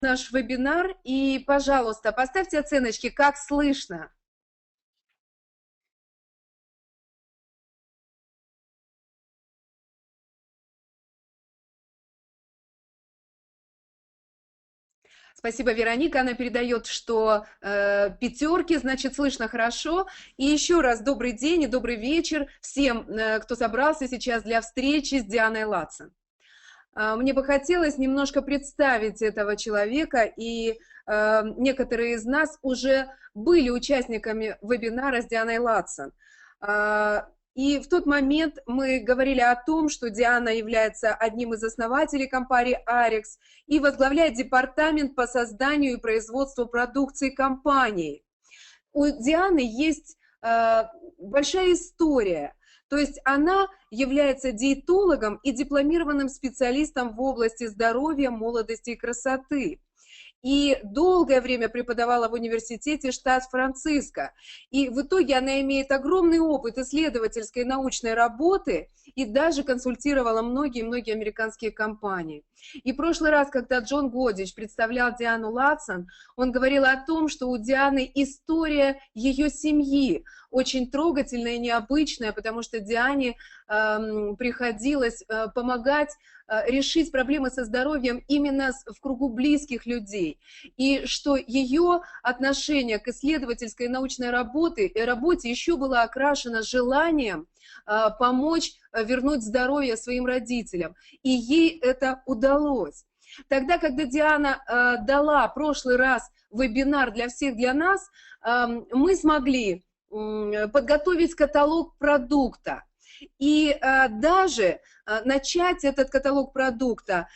наш вебинар, и, пожалуйста, поставьте оценочки, как слышно. Спасибо, Вероника. Она передает, что пятерки, значит, слышно хорошо. И еще раз добрый день и добрый вечер всем, кто собрался сейчас для встречи с Дианой Latson. Мне бы хотелось немножко представить этого человека, и некоторые из нас уже были участниками вебинара с Дианой Latson. И в тот момент мы говорили о том, что Диана является одним из основателей компании Restoriix и возглавляет департамент по созданию и производству продукции компании. У Дианы есть большая история. То есть она является диетологом и дипломированным специалистом в области здоровья, молодости и красоты. И долгое время преподавала в университете штат Франциско. И в итоге она имеет огромный опыт исследовательской научной работы и даже консультировала многие-многие американские компании. И в прошлый раз, когда Джон Годич представлял Диану Latson, он говорил о том, что у Дианы история ее семьи очень трогательная и необычная, потому что Диане приходилось помогать решить проблемы со здоровьем именно в кругу близких людей, и что ее отношение к исследовательской научной работе еще было окрашено желанием помочь вернуть здоровье своим родителям, и ей это удалось. Тогда, когда Диана дала в прошлый раз вебинар для всех, для нас, мы смогли подготовить каталог продукта. И даже начать этот каталог продукта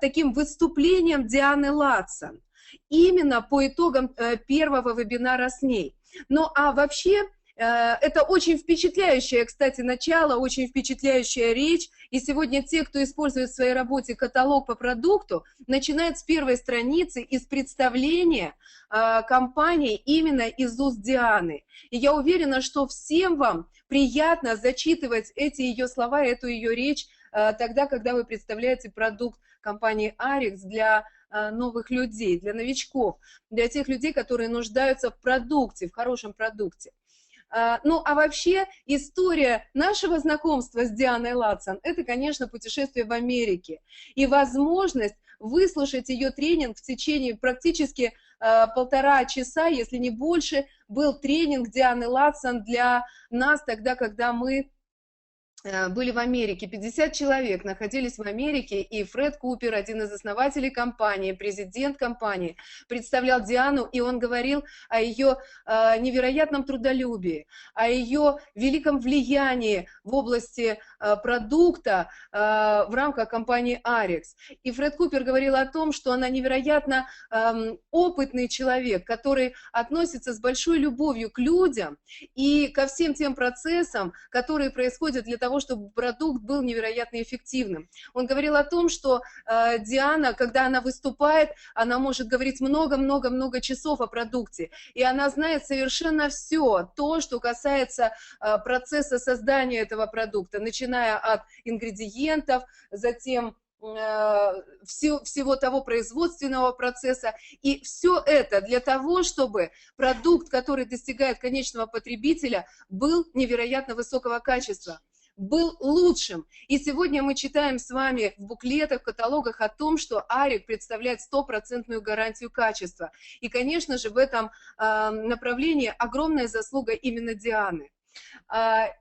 таким выступлением Дианы Latson, именно по итогам первого вебинара с ней. Ну а вообще это очень впечатляющее, кстати, начало, очень впечатляющая речь. И сегодня те, кто использует в своей работе каталог по продукту, начинают с первой страницы, из представления компании именно из уст Дианы. И я уверена, что всем вам приятно зачитывать эти ее слова, эту ее речь тогда, когда вы представляете продукт компании Restoriix для новых людей, для новичков, для тех людей, которые нуждаются в продукте, в хорошем продукте. Ну, а вообще история нашего знакомства с Дианой Latson – это, конечно, путешествие в Америке и возможность выслушать ее тренинг в течение практически 1,5 часа, если не больше, был тренинг Дианы Latson для нас тогда, когда мы были в Америке. 50 человек находились в Америке, и Фред Купер, один из основателей компании, президент компании, представлял Диану, и он говорил о ее невероятном трудолюбии, о ее великом влиянии в области продукта в рамках компании Restoriix. И Фред Купер говорил о том, что она невероятно опытный человек, который относится с большой любовью к людям и ко всем тем процессам, которые происходят для того, чтобы продукт был невероятно эффективным. Он говорил о том, что Диана, когда она выступает, она может говорить много-много-много часов о продукте, и она знает совершенно все то, что касается процесса создания этого продукта, начиная от ингредиентов, затем всего того производственного процесса, и все это для того, чтобы продукт, который достигает конечного потребителя, был невероятно высокого качества, был лучшим. И сегодня мы читаем с вами в буклетах, в каталогах о том, что Restoriix представляет 100% гарантию качества. И, конечно же, в этом направлении огромная заслуга именно Дианы.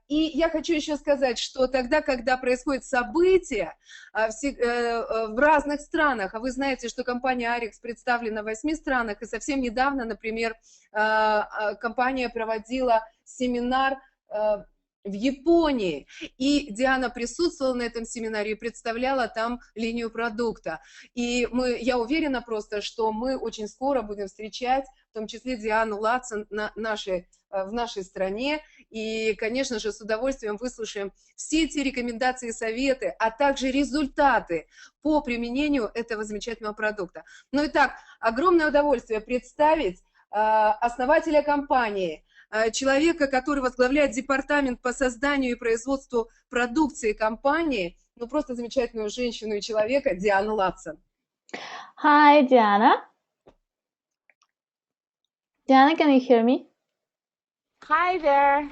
И я хочу еще сказать, что тогда, когда происходят события в разных странах, а вы знаете, что компания Restoriix представлена в 8 странах, и совсем недавно, например, компания проводила семинар в Японии, и Диана присутствовала на этом семинаре и представляла там линию продукта. И я уверена просто, что мы очень скоро будем встречать, в том числе Диану Latson в нашей стране, и, конечно же, с удовольствием выслушаем все эти рекомендации и советы, а также результаты по применению этого замечательного продукта. Ну и так, огромное удовольствие представить основателя компании, человека, который возглавляет департамент по созданию и производству продукции компании, ну просто замечательную женщину и человека Диану Latson. Hi, Deanna. Deanna, can you hear me? Hi there.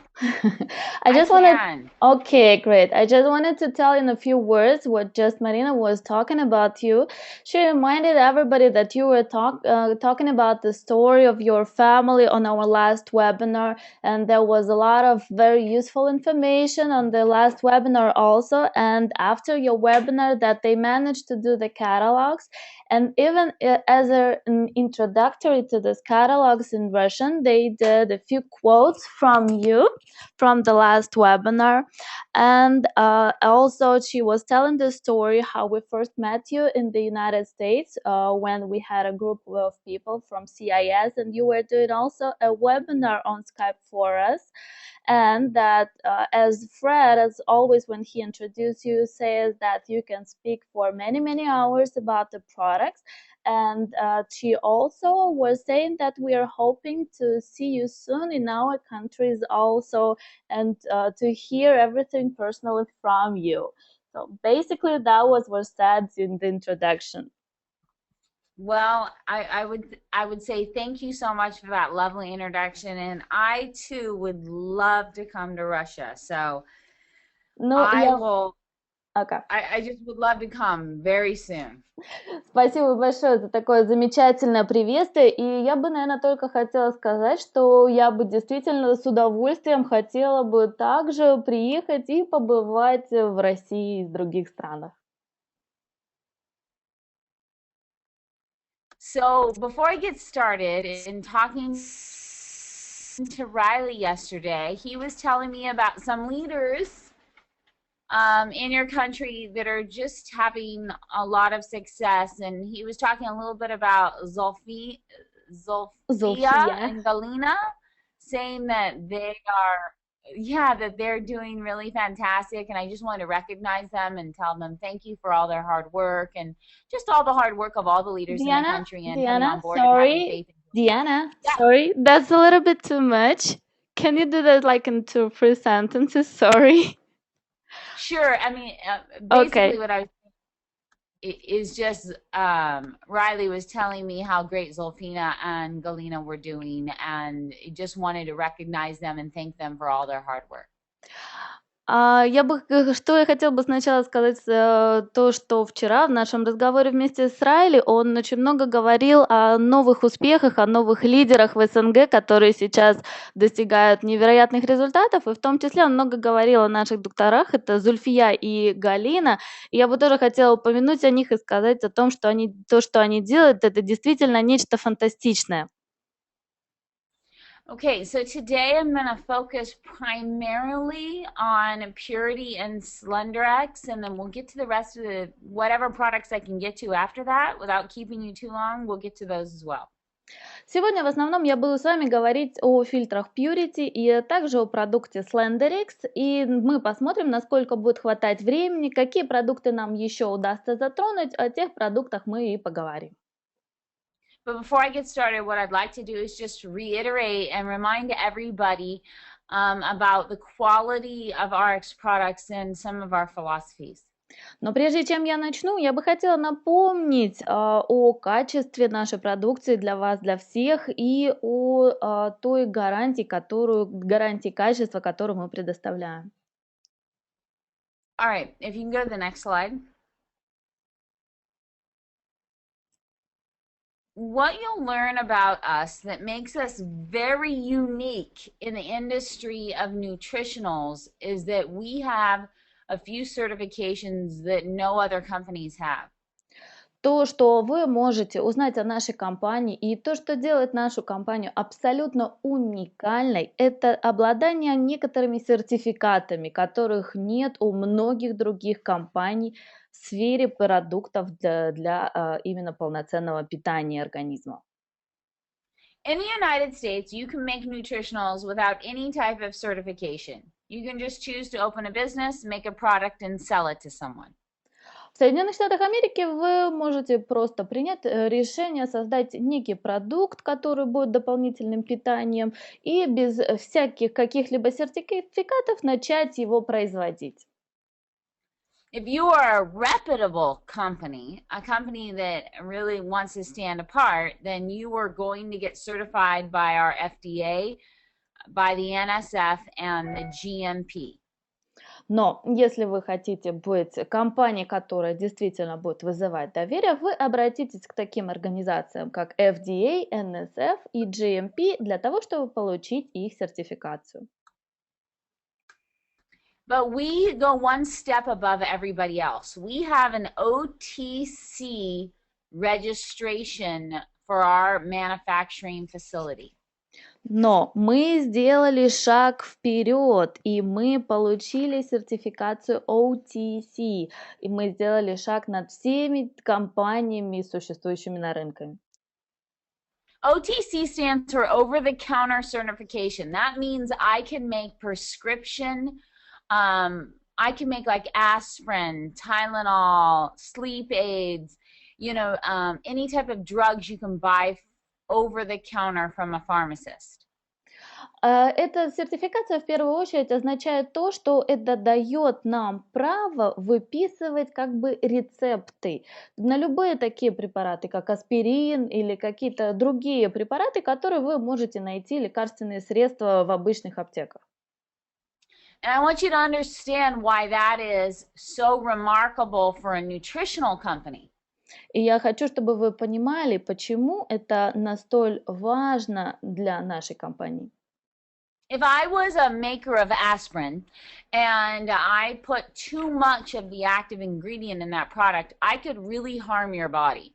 I I just wanted, can. okay, great. I just wanted to tell in a few words what just Marina was talking about you. She reminded everybody that you were talking about the story of your family on our last webinar, and there was a lot of very useful information on the last webinar also. And after your webinar, that they managed to do the catalogs, and even as an introductory to this catalogs in Russian, they did a few quotes from you from the last webinar. And also, she was telling the story how we first met you in the United States when we had a group of people from CIS, and you were doing also a webinar on Skype for us. And that as Fred, as always, when he introduced you, says that you can speak for many, many hours about the products. And she also was saying that we are hoping to see you soon in our countries also, and to hear everything personally from you. So basically, that was said in the introduction. Well, I would say thank you so much for that lovely introduction, and I too would love to come to Russia. So Ну, I я... will. Okay. I just would love to come very soon. Спасибо большое за такое замечательное приветствие. И я бы, наверное, только хотела сказать, что я бы действительно с удовольствием хотела бы также приехать и побывать в России и в других странах. So before I get started in talking to Riley yesterday, he was telling me about some leaders in your country that are just having a lot of success. And he was talking a little bit about Zolfia Зофия. and Galina, saying that yeah, that they're doing really fantastic. And I just wanted to recognize them and tell them thank you for all their hard work and just all the hard work of all the leaders in the Diana, country and coming Diana, on board and having sorry. faith. Diana, Yeah, sorry. That's a little bit too much. Can you do that like in 2 3 sentences? Sorry. sure. I mean, basically Okay. what I was is just Riley was telling me how great Zolfina and Galina were doing, and just wanted to recognize them and thank them for all their hard work. Что я хотела бы сначала сказать, то, что вчера в нашем разговоре вместе с Райли он очень много говорил о новых успехах, о новых лидерах в СНГ, которые сейчас достигают невероятных результатов, и в том числе он много говорил о наших докторах, это Зульфия и Галина. И я бы тоже хотела упомянуть о них и сказать о том, что то, что они делают, это действительно нечто фантастичное. Okay, so today I'm going to focus primarily on Puritii and Slenderiix, and then we'll get to the rest of the whatever products I can get to after that without keeping you too long. We'll get to those as well. Сегодня в основном я буду с вами говорить о фильтрах Puritii и также о продукте Slenderiix, и мы посмотрим, насколько будет хватать времени, какие продукты нам еще удастся затронуть, о тех продуктах мы и поговорим. But before I get started, what I'd like to do is just reiterate and remind everybody about the quality of RX products and some of our philosophies. Но прежде чем я начну, я бы хотела напомнить о качестве нашей продукции для вас, для всех, и о той гарантии качества, которую мы предоставляем. All right, if you can go to the next slide. What you'll learn about us that makes us very unique in the industry of nutritionals is that we have a few certifications that no other companies have. То, что вы можете узнать о нашей компании и то, что делает нашу компанию абсолютно уникальной, это обладание некоторыми сертификатами, которых нет у многих других компаний в сфере продуктов для именно полноценного питания организма. In the United States, you can make nutritionals without any type of certification. You can just choose to open a business, make a product, and sell it to someone. В Соединенных Штатах Америки вы можете просто принять решение создать некий продукт, который будет дополнительным питанием, и без всяких каких-либо сертификатов начать его производить. If you are a reputable company, a company that really wants to stand apart, then you are going to get certified by our FDA, by the NSF, and the GMP. Но если вы хотите быть компанией, которая действительно будет вызывать доверие, вы обратитесь к таким организациям, как FDA, NSF и GMP для того, чтобы получить их сертификацию. But we go one step above everybody else. We have an OTC registration for our manufacturing facility. Но мы сделали шаг вперед, и мы получили сертификацию OTC, и мы сделали шаг над всеми компаниями, существующими на рынке. OTC stands for over-the-counter certification. That means I can make prescription, I can make like aspirin, Tylenol, sleep aids, any type of drugs you can buy over the counter from a pharmacist. Эта сертификация в первую очередь означает то, что это дает нам право выписывать как бы рецепты на любые такие препараты, как аспирин или какие-то другие препараты, которые вы можете найти, лекарственные средства в обычных аптеках. And I want you to understand why that is so remarkable for a nutritional company. И я хочу, чтобы вы понимали, почему это настолько важно для нашей компании. If I was a maker of aspirin and I put too much of the active ingredient in that product, I could really harm your body.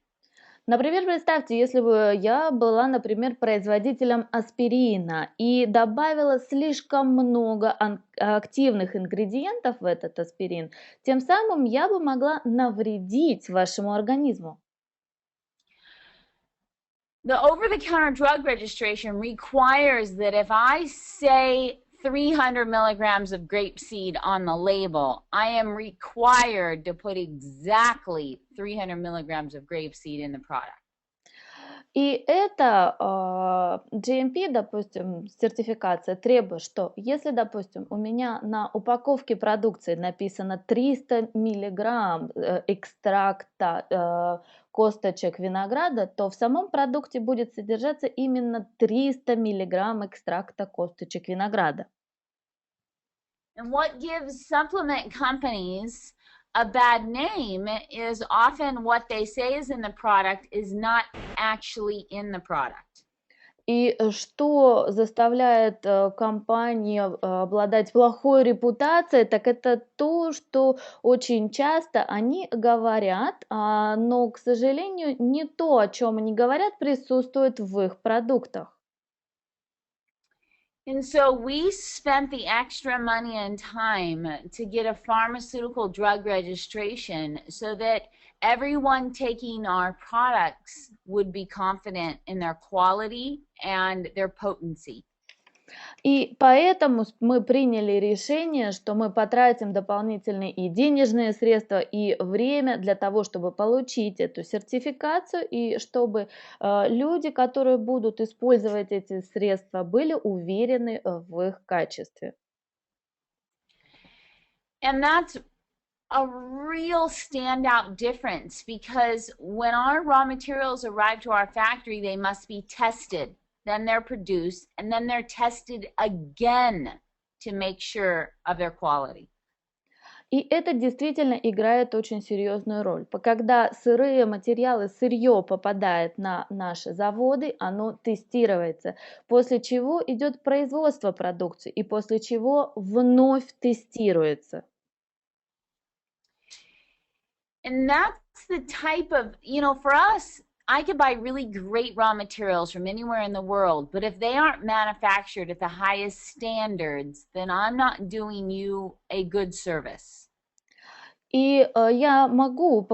Например, представьте, если бы я была, например, производителем аспирина и добавила слишком много активных ингредиентов в этот аспирин, тем самым я бы могла навредить вашему организму. The over-the-counter drug registration requires that if I say 300 milligrams of grapeseed on the label, I am required to put exactly 300 milligrams of grapeseed in the product. И это GMP, допустим, сертификация требует, что если, допустим, у меня на упаковке продукции написано 300 миллиграмм экстракта косточек винограда, то в самом продукте будет содержаться именно 300 миллиграмм экстракта косточек винограда. And what gives supplement companies a bad name is often what they say is in the product is not actually in the product. И что заставляет компании обладать плохой репутацией, так это то, что очень часто они говорят, но, к сожалению, не то, о чем они говорят, присутствует в их продуктах. And so we spent the extra money and time to get a pharmaceutical drug registration so that everyone taking our products would be confident in their quality and their potency. И поэтому мы приняли решение, что мы потратим дополнительные и денежные средства, и время для того, чтобы получить эту сертификацию, и чтобы люди, которые будут использовать эти средства, были уверены в их качестве. And that's a real standout difference because when our raw materials arrive to our factory, they must be tested. Then they're produced, and then they're tested again to make sure of their quality. И это действительно играет очень серьезную роль. Когда сырые материалы, сырье попадает на наши заводы, оно тестируется, после чего идет производство продукции, и после чего вновь тестируется. And that's the type of, for us, I could buy really great raw materials from anywhere in the world, but if they aren't manufactured at the highest standards, then I'm not doing you a good service. И я могу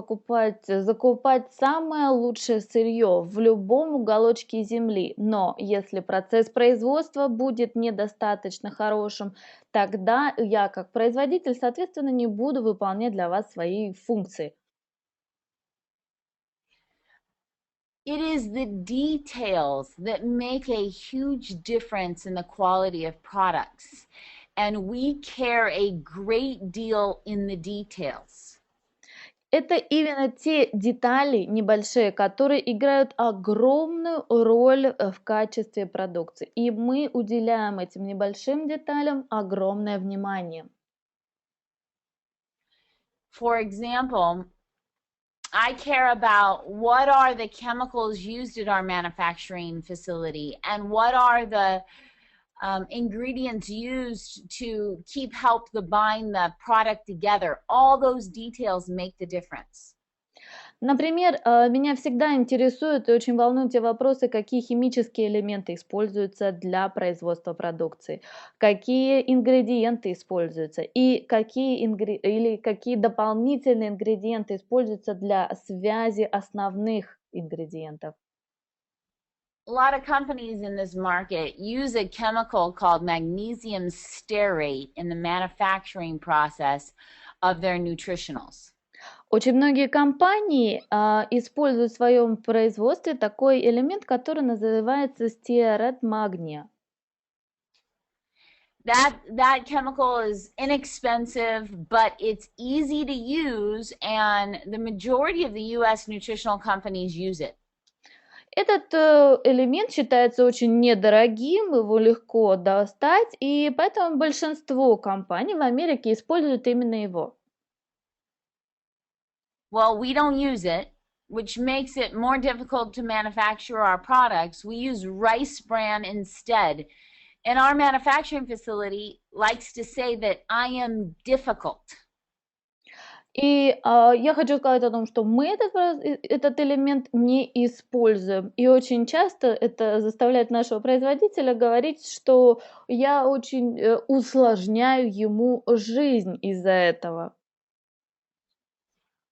закупать самое лучшее сырье в любом уголочке земли, но если процесс производства будет недостаточно хорошим, тогда я как производитель, соответственно, не буду выполнять для вас свои функции. It is the details that make a huge difference in the quality of products. And we care a great deal in the details. Это именно те детали небольшие, которые играют огромную роль в качестве продукции. И мы уделяем этим небольшим деталям огромное внимание. For example, I care about what are the chemicals used at our manufacturing facility and what are the ingredients used to help bind the product together. All those details make the difference. Например, меня всегда интересуют и очень волнуют те вопросы, какие химические элементы используются для производства продукции, какие ингредиенты используются и какие дополнительные ингредиенты используются для связи основных ингредиентов. A lot of companies in this market use a chemical called magnesium stearate in the manufacturing process of their nutritionals. Очень многие компании используют в своем производстве такой элемент, который называется стеарат магния. That chemical is inexpensive, but it's easy to use, and the majority of the U.S. nutritional companies use it. Этот элемент считается очень недорогим, его легко достать, и поэтому большинство компаний в Америке используют именно его. Well, we don't use it, which makes it more difficult to manufacture our products. We use rice bran instead. And our manufacturing facility likes to say that I am difficult. И я хочу сказать о том, что мы этот элемент не используем. И очень часто это заставляет нашего производителя говорить, что я очень усложняю ему жизнь из-за этого.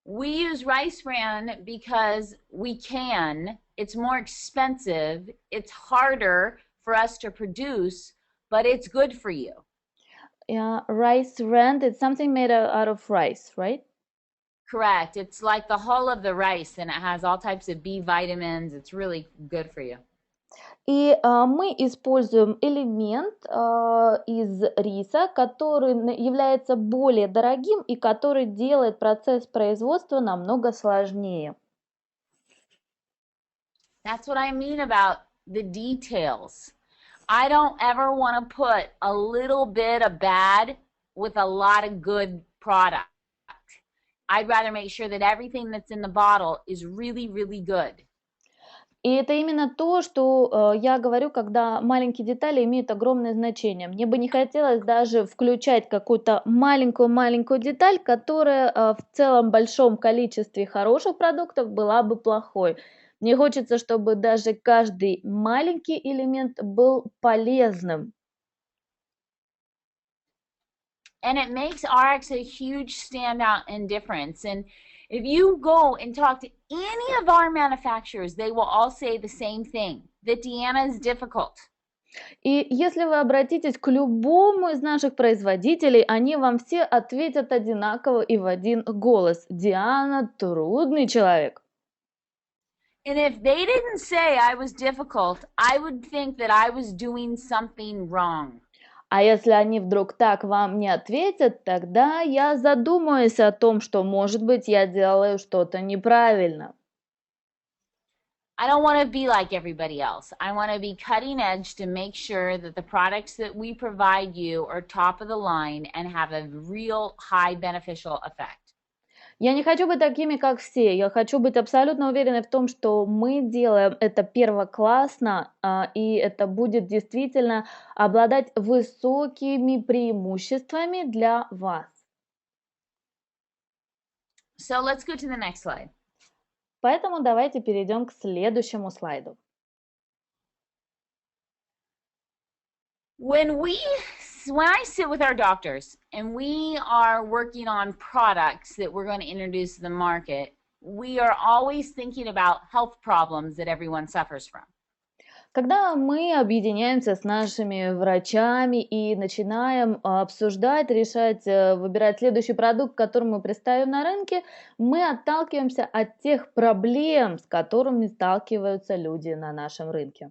We use rice bran because we can. It's more expensive. It's harder for us to produce, but it's good for you. Yeah, rice bran, it's something made out of rice, right? Correct. It's like the hull of the rice, and it has all types of B vitamins. It's really good for you. И мы используем элемент из риса, который является более дорогим и который делает процесс производства намного сложнее. That's what I mean about the details. I don't ever want to put a little bit of bad with a lot of good product. I'd rather make sure that everything that's in the bottle is really, really good. И это именно то, что я говорю, когда маленькие детали имеют огромное значение. Мне бы не хотелось даже включать какую-то маленькую-маленькую деталь, которая в целом большом количестве хороших продуктов была бы плохой. Мне хочется, чтобы даже каждый маленький элемент был полезным. And it makes RX a huge standout and difference. And if you go and talk to any of our manufacturers, they will all say the same thing, that Deanna is difficult. И если вы обратитесь к любому из наших производителей, они вам все ответят одинаково и в один голос. Диана трудный человек. And if they didn't say I was difficult, I would think that I was doing something wrong. А если они вдруг так вам не ответят, тогда я задумаюсь о том, что, может быть, я делаю что-то неправильно. I don't want to be like everybody else. I want to be cutting edge to make sure that the products that we provide you are top of the line and have a real high beneficial effect. Я не хочу быть такими, как все. Я хочу быть абсолютно уверенной в том, что мы делаем это первоклассно, и это будет действительно обладать высокими преимуществами для вас. So let's go to the next slide. Поэтому давайте перейдем к следующему слайду. When I sit with our doctors and we are working on products that we're going to introduce to the market, we are always thinking about health problems that everyone suffers from. Когда мы объединяемся с нашими врачами и начинаем обсуждать, решать, выбирать следующий продукт, который мы представим на рынке, мы отталкиваемся от тех проблем, с которыми сталкиваются люди на нашем рынке.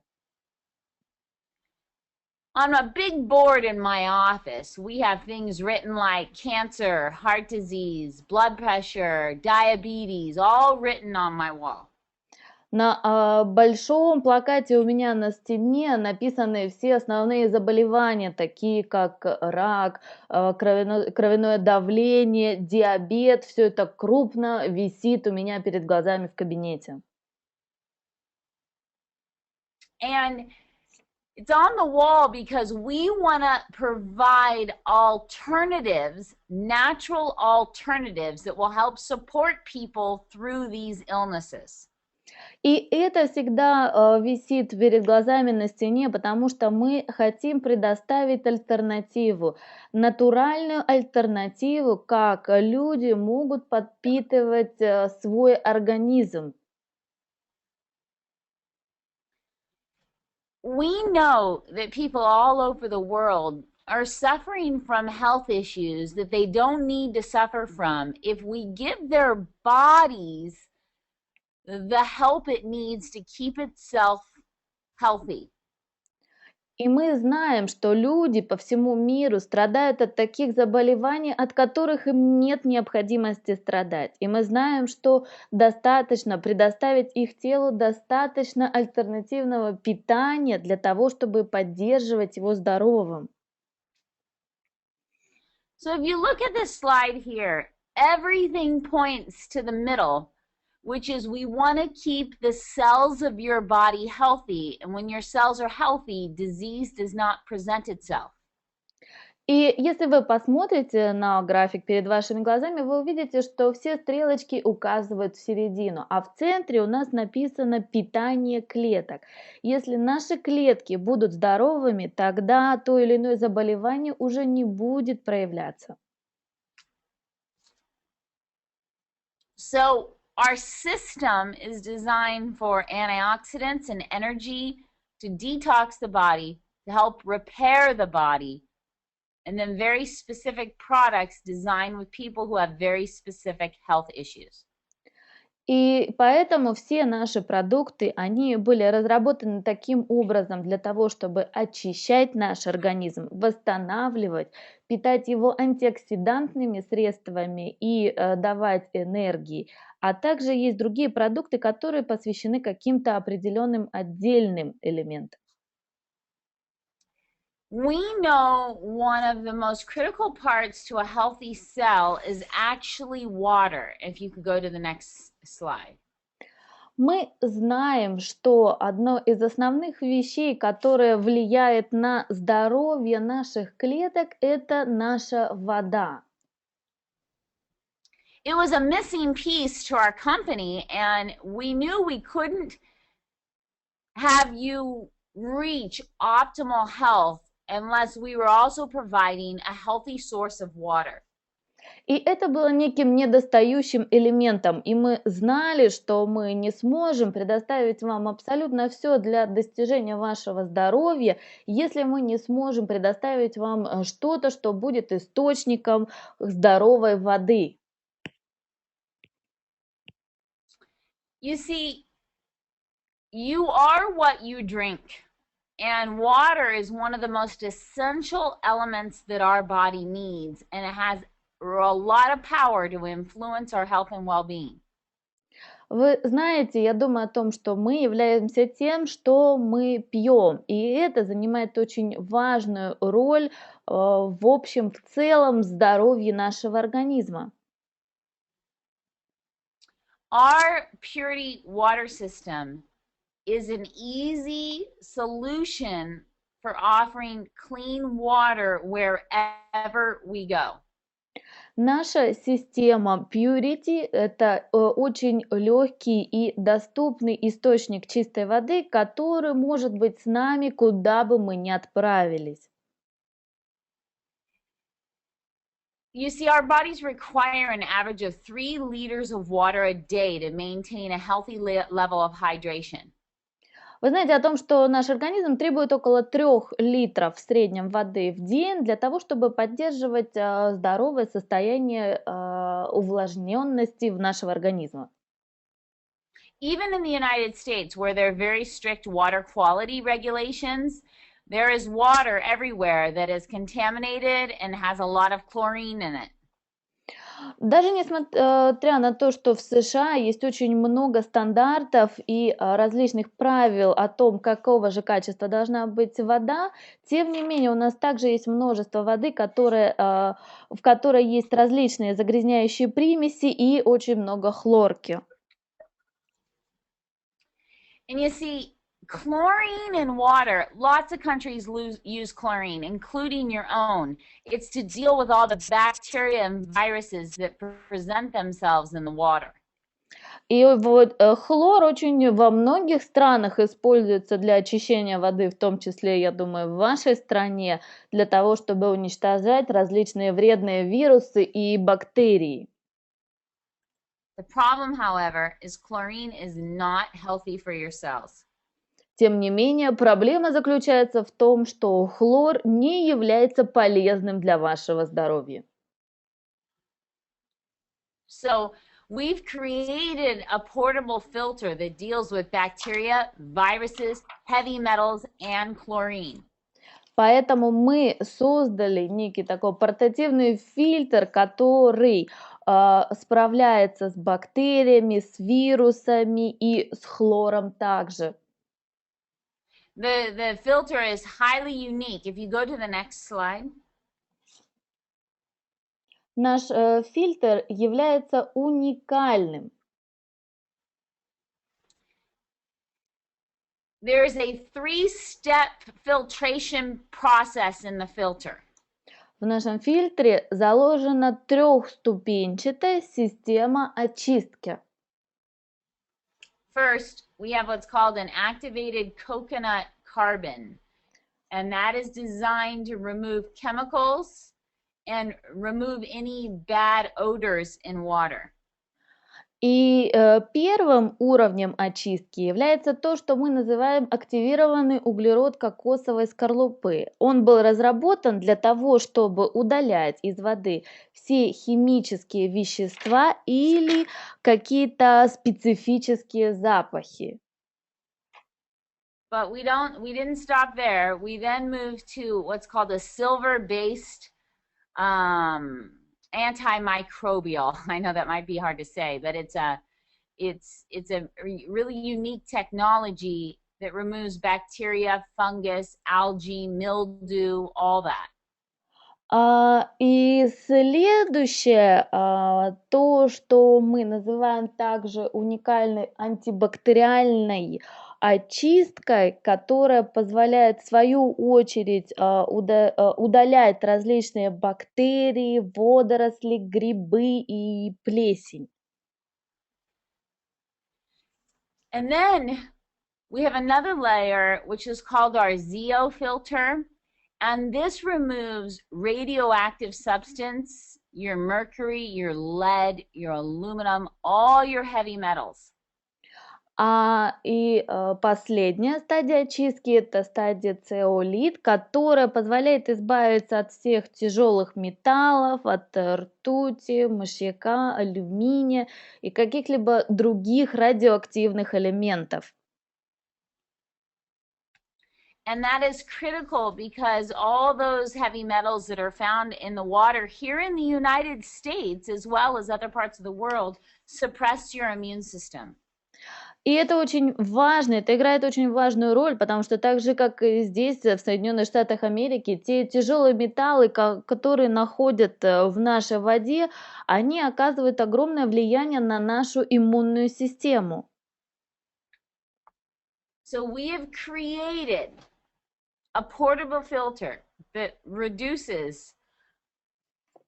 On a big board in my office, we have things written like cancer, heart disease, blood pressure, diabetes, all written on my wall. На большом плакате у меня на стене написаны все основные заболевания, такие как рак, кровяное давление, диабет. Все это крупно висит у меня перед глазами в кабинете. And it's on the wall because we want to provide alternatives, natural alternatives that will help support people through these illnesses. И это всегда висит перед глазами на стене, потому что мы хотим предоставить альтернативу, натуральную альтернативу, как люди могут подпитывать свой организм. We know that people all over the world are suffering from health issues that they don't need to suffer from if we give their bodies the help it needs to keep itself healthy. И мы знаем, что люди по всему миру страдают от таких заболеваний, от которых им нет необходимости страдать. И мы знаем, что достаточно предоставить их телу достаточно альтернативного питания для того, чтобы поддерживать его здоровым. So if you look at this slide here, everything points to the middle, which is we want to keep the cells of your body healthy. And when your cells are healthy, disease does not present itself. И если вы посмотрите на график перед вашими глазами, вы увидите, что все стрелочки указывают в середину, а в центре у нас написано питание клеток. Если наши клетки будут здоровыми, тогда то или иное заболевание уже не будет проявляться. So our system is designed for antioxidants and energy to detox the body, to help repair the body, and then very specific products designed with people who have very specific health issues. И поэтому все наши продукты, они были разработаны таким образом для того, чтобы очищать наш организм, восстанавливать, питать его антиоксидантными средствами и давать энергии. А также есть другие продукты, которые посвящены каким-то определенным отдельным элементам. We know one of the most critical parts to a healthy cell is actually water. If you could go to the next slide. Мы знаем, что одно из основных вещей, которое влияет на здоровье наших клеток, это наша вода. It was a missing piece to our company, and we knew we couldn't have you reach optimal health unless we were also providing a healthy source of water. И это было неким недостающим элементом, и мы знали, что мы не сможем предоставить вам абсолютно все для достижения вашего здоровья, если мы не сможем предоставить вам что-то, что будет источником здоровой воды. You see, you are what you drink, and water is one of the most essential elements that our body needs, and it has a lot of power to influence our health and well-being. Вы знаете, я думаю о том, что мы являемся тем, что мы пьем, и это занимает очень важную роль в общем, в целом здоровье нашего организма. Our Puritii water system is an easy solution for offering clean water wherever we go. Наша система Puritii – это очень легкий и доступный источник чистой воды, который может быть с нами, куда бы мы ни отправились. You see, our bodies require an average of 3 liters of water a day to maintain a healthy level of hydration. Вы знаете о том, что наш организм требует около 3 литров в среднем воды в день для того, чтобы поддерживать здоровое состояние увлажненности в нашего организма. Even in the United States, where there are very strict water quality regulations, there is water everywhere that is contaminated and has a lot of chlorine in it. Даже несмотря на то, что в США есть очень много стандартов и различных правил о том, какого же качества должна быть вода, тем не менее у нас также есть множество воды, в которой есть различные загрязняющие примеси и очень много хлорки. And you see, chlorine in water, lots of countries use chlorine, including your own. It's to deal with all the bacteria and viruses that present themselves in the water. И вот хлор очень во многих странах используется для очищения воды, в том числе, я думаю, в вашей стране, для того, чтобы уничтожать различные вредные вирусы и бактерии. The problem, however, is chlorine is not healthy for your cells. Тем не менее, проблема заключается в том, что хлор не является полезным для вашего здоровья. So we've created a portable filter that deals with bacteria, viruses, heavy metals, and chlorine. Поэтому мы создали некий такой портативный фильтр, который справляется с бактериями, с вирусами и с хлором также. The filter is highly unique. If you go to the next slide. Наш фильтр является уникальным. There's a 3-step filtration process in the filter. В нашем фильтре заложена трехступенчатая система очистки. First, we have what's called an activated coconut carbon, and that is designed to remove chemicals and remove any bad odors in water. И первым уровнем очистки является то, что мы называем активированный углерод кокосовой скорлупы. Он был разработан для того, чтобы удалять из воды все химические вещества или какие-то специфические запахи. But we didn't stop there. We then moved to what's called a silver-based antimicrobial. I know that might be hard to say, but it's a really unique technology that removes bacteria, fungus, algae, mildew, all that. И следующее, то, что мы называем также уникальной антибактериальной очисткой, которая позволяет в свою очередь удалять различные бактерии, водоросли, грибы и плесень. And then we have another layer which is called our ZO filter, and this removes radioactive substance, your mercury, your lead, your aluminum, all your heavy metals. И последняя стадия очистки – это стадия цеолит, которая позволяет избавиться от всех тяжелых металлов, от ртути, мышьяка, алюминия и каких-либо других радиоактивных элементов. And that is critical because all those heavy metals that are found in the water here in the United States, as well as other parts of the world, suppress your immune system. И это очень важно, это играет очень важную роль, потому что так же, как и здесь, в Соединенных Штатах Америки, те тяжелые металлы, которые находят в нашей воде, они оказывают огромное влияние на нашу иммунную систему. So we have created a portable filter that reduces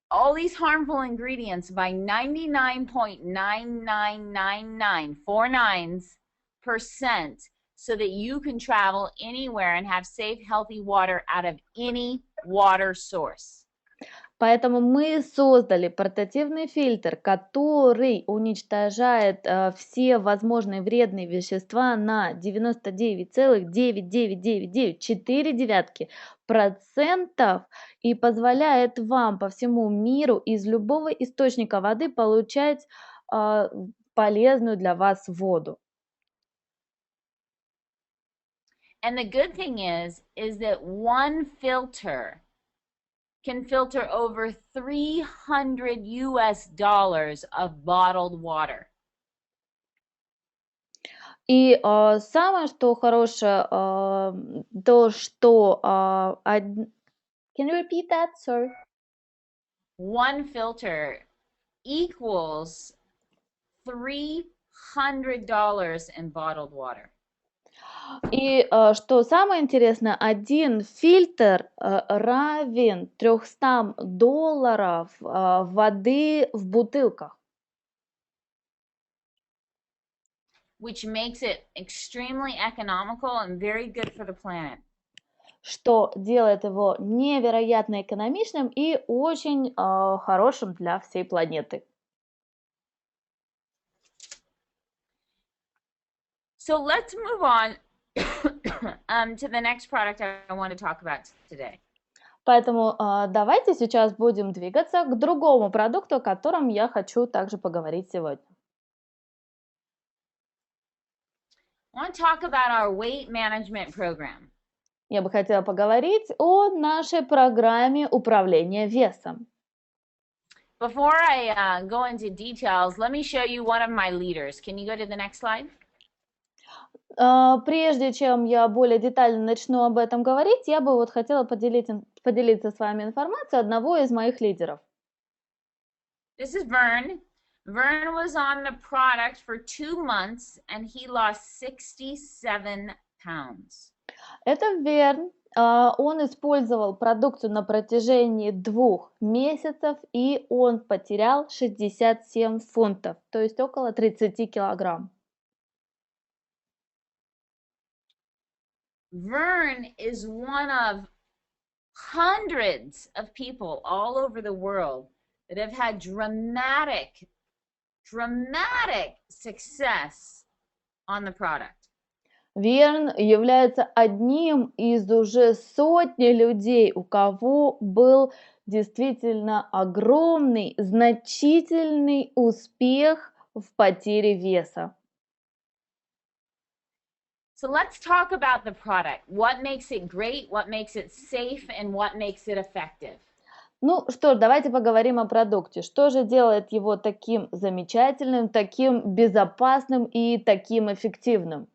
all these harmful ingredients by 99.9999% so that you can travel anywhere and have safe, healthy water out of any water source. Поэтому мы создали портативный фильтр, который уничтожает все возможные вредные вещества на 99,99994% и позволяет вам по всему миру из любого источника воды получать полезную для вас воду. And the good thing is that one filter can filter over $300 of bottled water. И самое, что хорошее, то, что... Can you repeat that, sorry? One filter equals $300 in bottled water. И что самое интересное, один фильтр равен $300 воды в бутылках. Which makes it extremely economical and very good for the planet. Что делает его невероятно экономичным и очень хорошим для всей планеты. So let's move on to the next product I want to talk about today. Поэтому давайте сейчас будем двигаться к другому продукту, о котором я хочу также поговорить сегодня. I want to talk about our weight management program. Я бы хотела поговорить о нашей программе управления весом. Before I go into details, let me show you one of my leaders. Can you go to the next slide? Прежде чем я более детально начну об этом говорить, я бы вот хотела поделиться с вами информацией одного из моих лидеров. This is Vern. Vern was on the product for 2 months and he lost 67 pounds. Это Верн. Он использовал продукцию на протяжении 2 месяцев, и он потерял 67 фунтов, то есть около 30 килограмм. Vern is one of hundreds of people all over the world that have had dramatic success on the product. Верн является одним из уже сотни людей, у кого был действительно огромный, значительный успех в потере веса. So let's talk about the product. What makes it great, what makes it safe, and what makes it effective. Ну что ж, давайте поговорим о продукте. Что же делает его таким замечательным, таким безопасным и таким эффективным?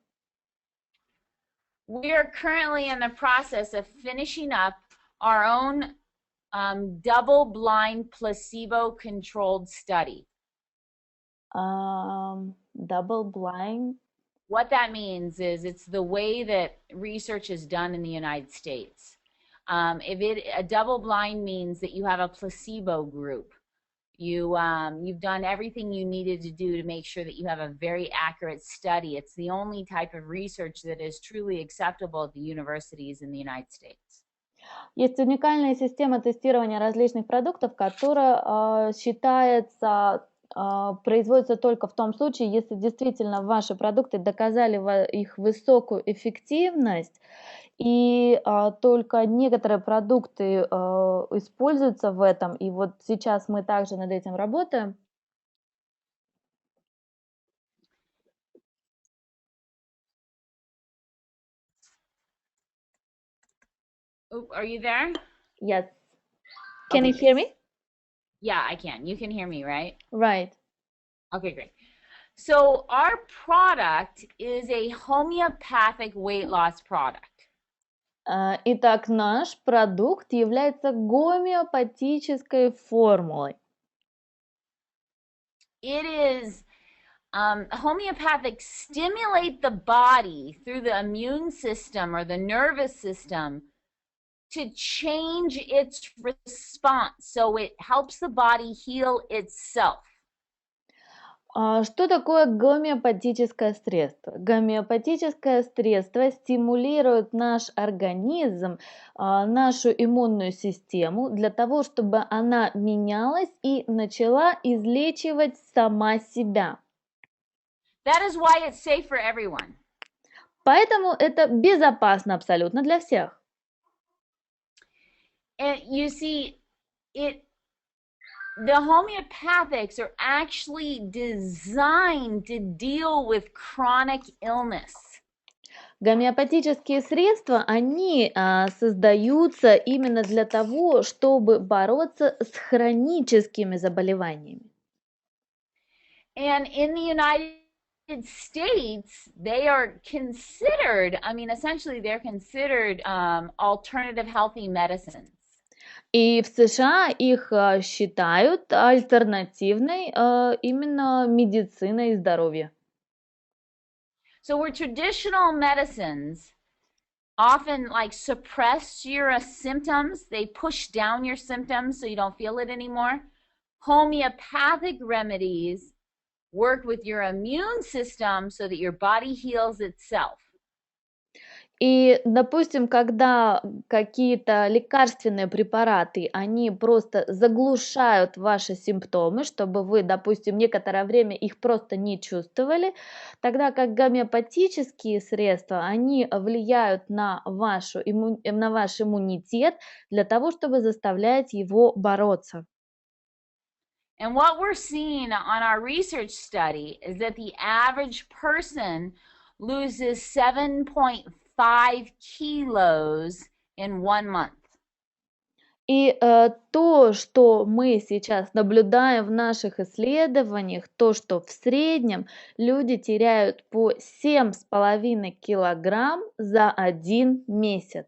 We are currently in the process of finishing up our own double-blind placebo-controlled study. Double-blind? What that means is it's the way that research is done in the United States. A double-blind means that you have a placebo group. You've done everything you needed to do to make sure that you have a very accurate study. It's the only type of research that is truly acceptable at the universities in the United States. Есть уникальная система тестирования различных продуктов, которая считается, производится только в том случае, если действительно ваши продукты доказали их высокую эффективность, и только некоторые продукты используются в этом, и вот сейчас мы также над этим работаем. Are you there? Yes. Can you hear me? Yeah, I can. You can hear me, right? Right. Okay, great. So our product is a homeopathic weight loss product. Итак, наш продукт является гомеопатической формулой. It is homeopathic stimulate the body through the immune system or the nervous system to change its response, so it helps the body heal itself. Что такое гомеопатическое средство? Гомеопатическое средство стимулирует наш организм, нашу иммунную систему для того, чтобы она менялась и начала излечивать сама себя. That is why it's safe for everyone. Поэтому это безопасно абсолютно для всех. And you see, the homeopathics are actually designed to deal with chronic illness. Гомеопатические средства, они создаются именно для того, чтобы бороться с хроническими заболеваниями. And in the United States, they are considered, I mean, essentially, they're considered alternative healthy medicines. И в США их считают альтернативной именно медициной здоровья. So, where traditional medicines often like suppress your symptoms, they push down your symptoms so you don't feel it anymore. Homeopathic remedies work with your immune system so that your body heals itself. И, допустим, когда какие-то лекарственные препараты, они просто заглушают ваши симптомы, чтобы вы, допустим, некоторое время их просто не чувствовали, тогда как гомеопатические средства, они влияют на ваш иммунитет для того, чтобы заставлять его бороться. And what we're seeing on our research study is that the average person loses 7.5 kilos in 1 month. И то, что мы сейчас наблюдаем в наших исследованиях, то, что в среднем люди теряют по 7,5 килограмм за 1 месяц.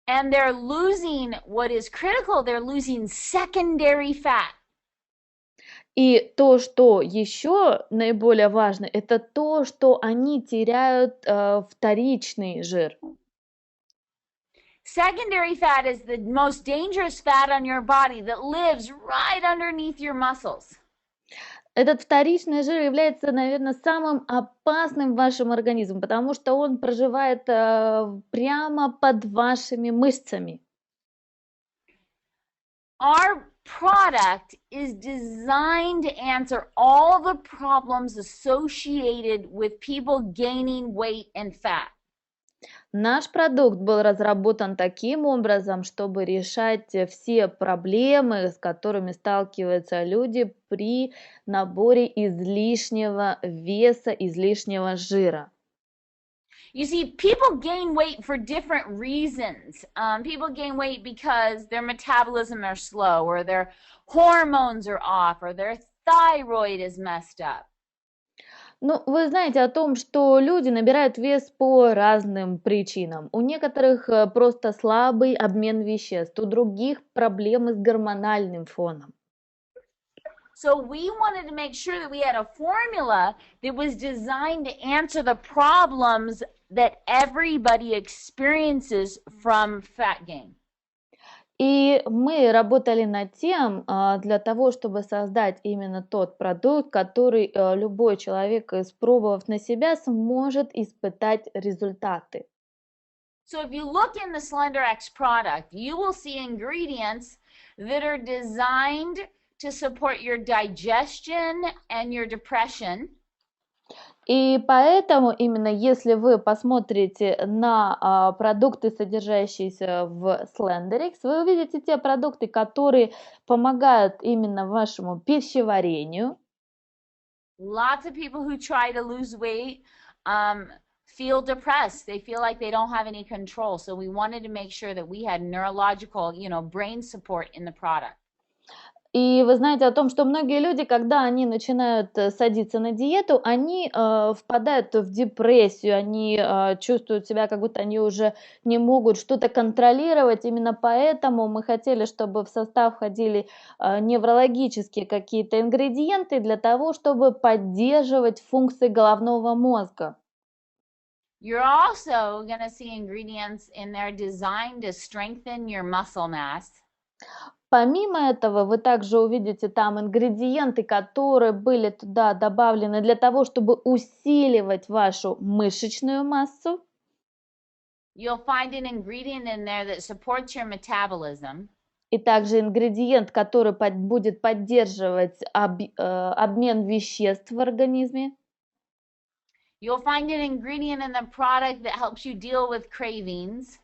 And they're losing, what is critical, they're losing secondary fat. И то, что еще наиболее важно, это то, что они теряют вторичный жир. Secondary fat is the most dangerous fat on your body that lives right underneath your muscles. Этот вторичный жир является, наверное, самым опасным в вашем организме, потому что он проживает прямо под вашими мышцами. Our product is designed to answer all the problems associated with people gaining weight and fat. Наш продукт был разработан таким образом, чтобы решать все проблемы, с которыми сталкиваются люди при наборе излишнего веса, излишнего жира. You see, people gain weight for different reasons. People gain weight because their metabolism are slow, or their hormones are off, or their thyroid is messed up. Ну, вы знаете о том, что люди набирают вес по разным причинам. У некоторых просто слабый обмен веществ, у других проблемы с гормональным фоном. So we wanted to make sure that we had a formula that was designed to answer the problems that everybody experiences from fat gain. И мы работали над тем, для того, чтобы создать именно тот продукт, который любой человек, испробовав на себя, сможет испытать результаты. So if you look in the Slenderiix product, you will see ingredients that are designed to support your digestion and your depression. И поэтому именно если вы посмотрите на продукты, содержащиеся в Slenderiix, вы увидите те продукты, которые помогают именно вашему пищеварению. Lots of people who try to lose weight feel depressed. They feel like they don't have any control. So we wanted to make sure that we had neurological, brain support in the product. И вы знаете о том, что многие люди, когда они начинают садиться на диету, они впадают в депрессию, они чувствуют себя, как будто они уже не могут что-то контролировать. Именно поэтому мы хотели, чтобы в состав входили неврологические какие-то ингредиенты для того, чтобы поддерживать функции головного мозга. You're also going to see ingredients in there designed to strengthen your muscle mass. Помимо этого, вы также увидите там ингредиенты, которые были туда добавлены для того, чтобы усиливать вашу мышечную массу. You'll find an ingredient in there that supports your metabolism. И также ингредиент, который будет поддерживать обмен веществ в организме. You'll find an ingredient in the product that helps you deal with cravings.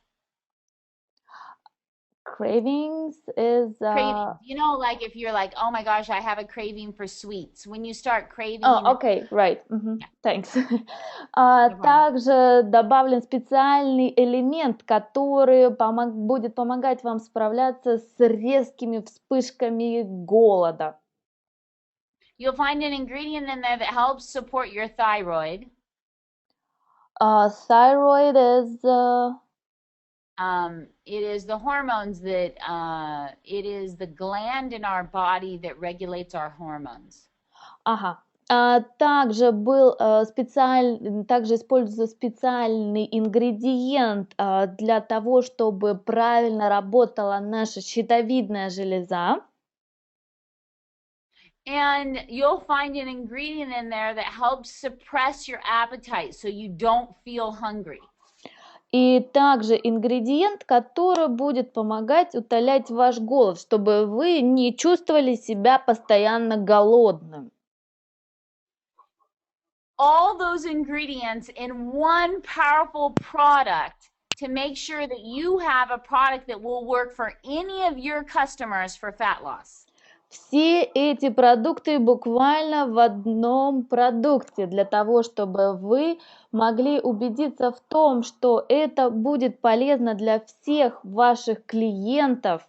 Cravings is Cravings. You know, like if you're like, oh my gosh, I have a craving for sweets. When you start craving. Oh, okay, right. Yeah. Thanks. problem. Также добавлен специальный элемент, который будет помогать вам справляться с резкими вспышками голода. You'll find an ingredient in there that helps support your thyroid. Thyroid is it is the hormones that it is the gland in our body that regulates our hormones. Ага. Также также используется специальный ингредиент для того, чтобы правильно работала наша щитовидная железа. And you'll find an ingredient in there that helps suppress your appetite so you don't feel hungry. И также ингредиент, который будет помогать утолять ваш голод, чтобы вы не чувствовали себя постоянно голодным. All those ingredients in one powerful product to make sure that you have a product that will work for any of your customers for fat loss. Все эти продукты буквально в одном продукте для того, чтобы вы могли убедиться в том, что это будет полезно для всех ваших клиентов.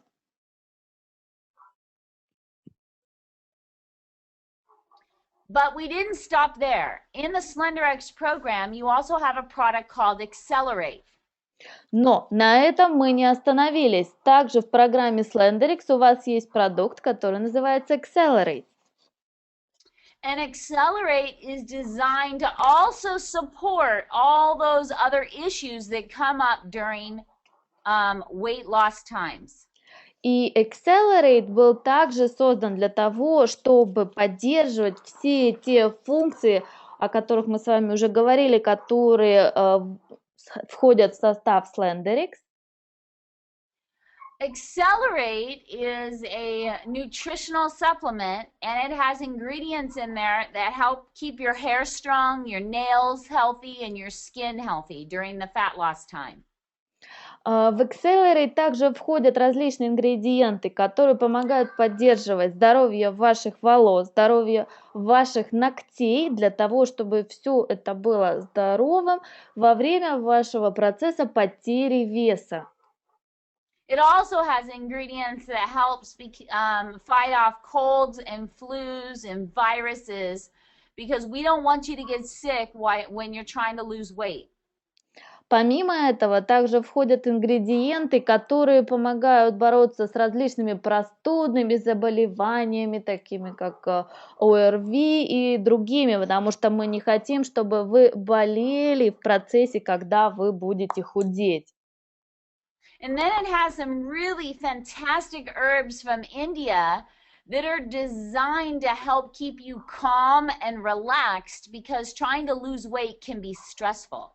But we didn't stop there. In the Slenderiix program, you also have a product called Accelerate. Но на этом мы не остановились. Также в программе Slenderiix у вас есть продукт, который называется Accelerate. And Accelerate is designed to also support all those other issues that come up during weight loss times. И Accelerate был также создан для того, чтобы поддерживать все те функции, о которых мы с вами уже говорили, которые входят в состав Slenderiix. Accelerate is a nutritional supplement, and it has ingredients in there that help keep your hair strong, your nails healthy, and your skin healthy during the fat loss time. В Accelerate также входят различные ингредиенты, которые помогают поддерживать здоровье ваших волос, здоровье ваших ногтей, для того, чтобы все это было здоровым во время вашего процесса потери веса. It also has ingredients that help fight off colds and flus and viruses, because we don't want you to get sick when you're trying to lose weight. Помимо этого, также входят ингредиенты, которые помогают бороться с различными простудными заболеваниями, такими как ОРВИ и другими, потому что мы не хотим, чтобы вы болели в процессе, когда вы будете худеть. And then it has some really fantastic herbs from India that are designed to help keep you calm and relaxed, because trying to lose weight can be stressful.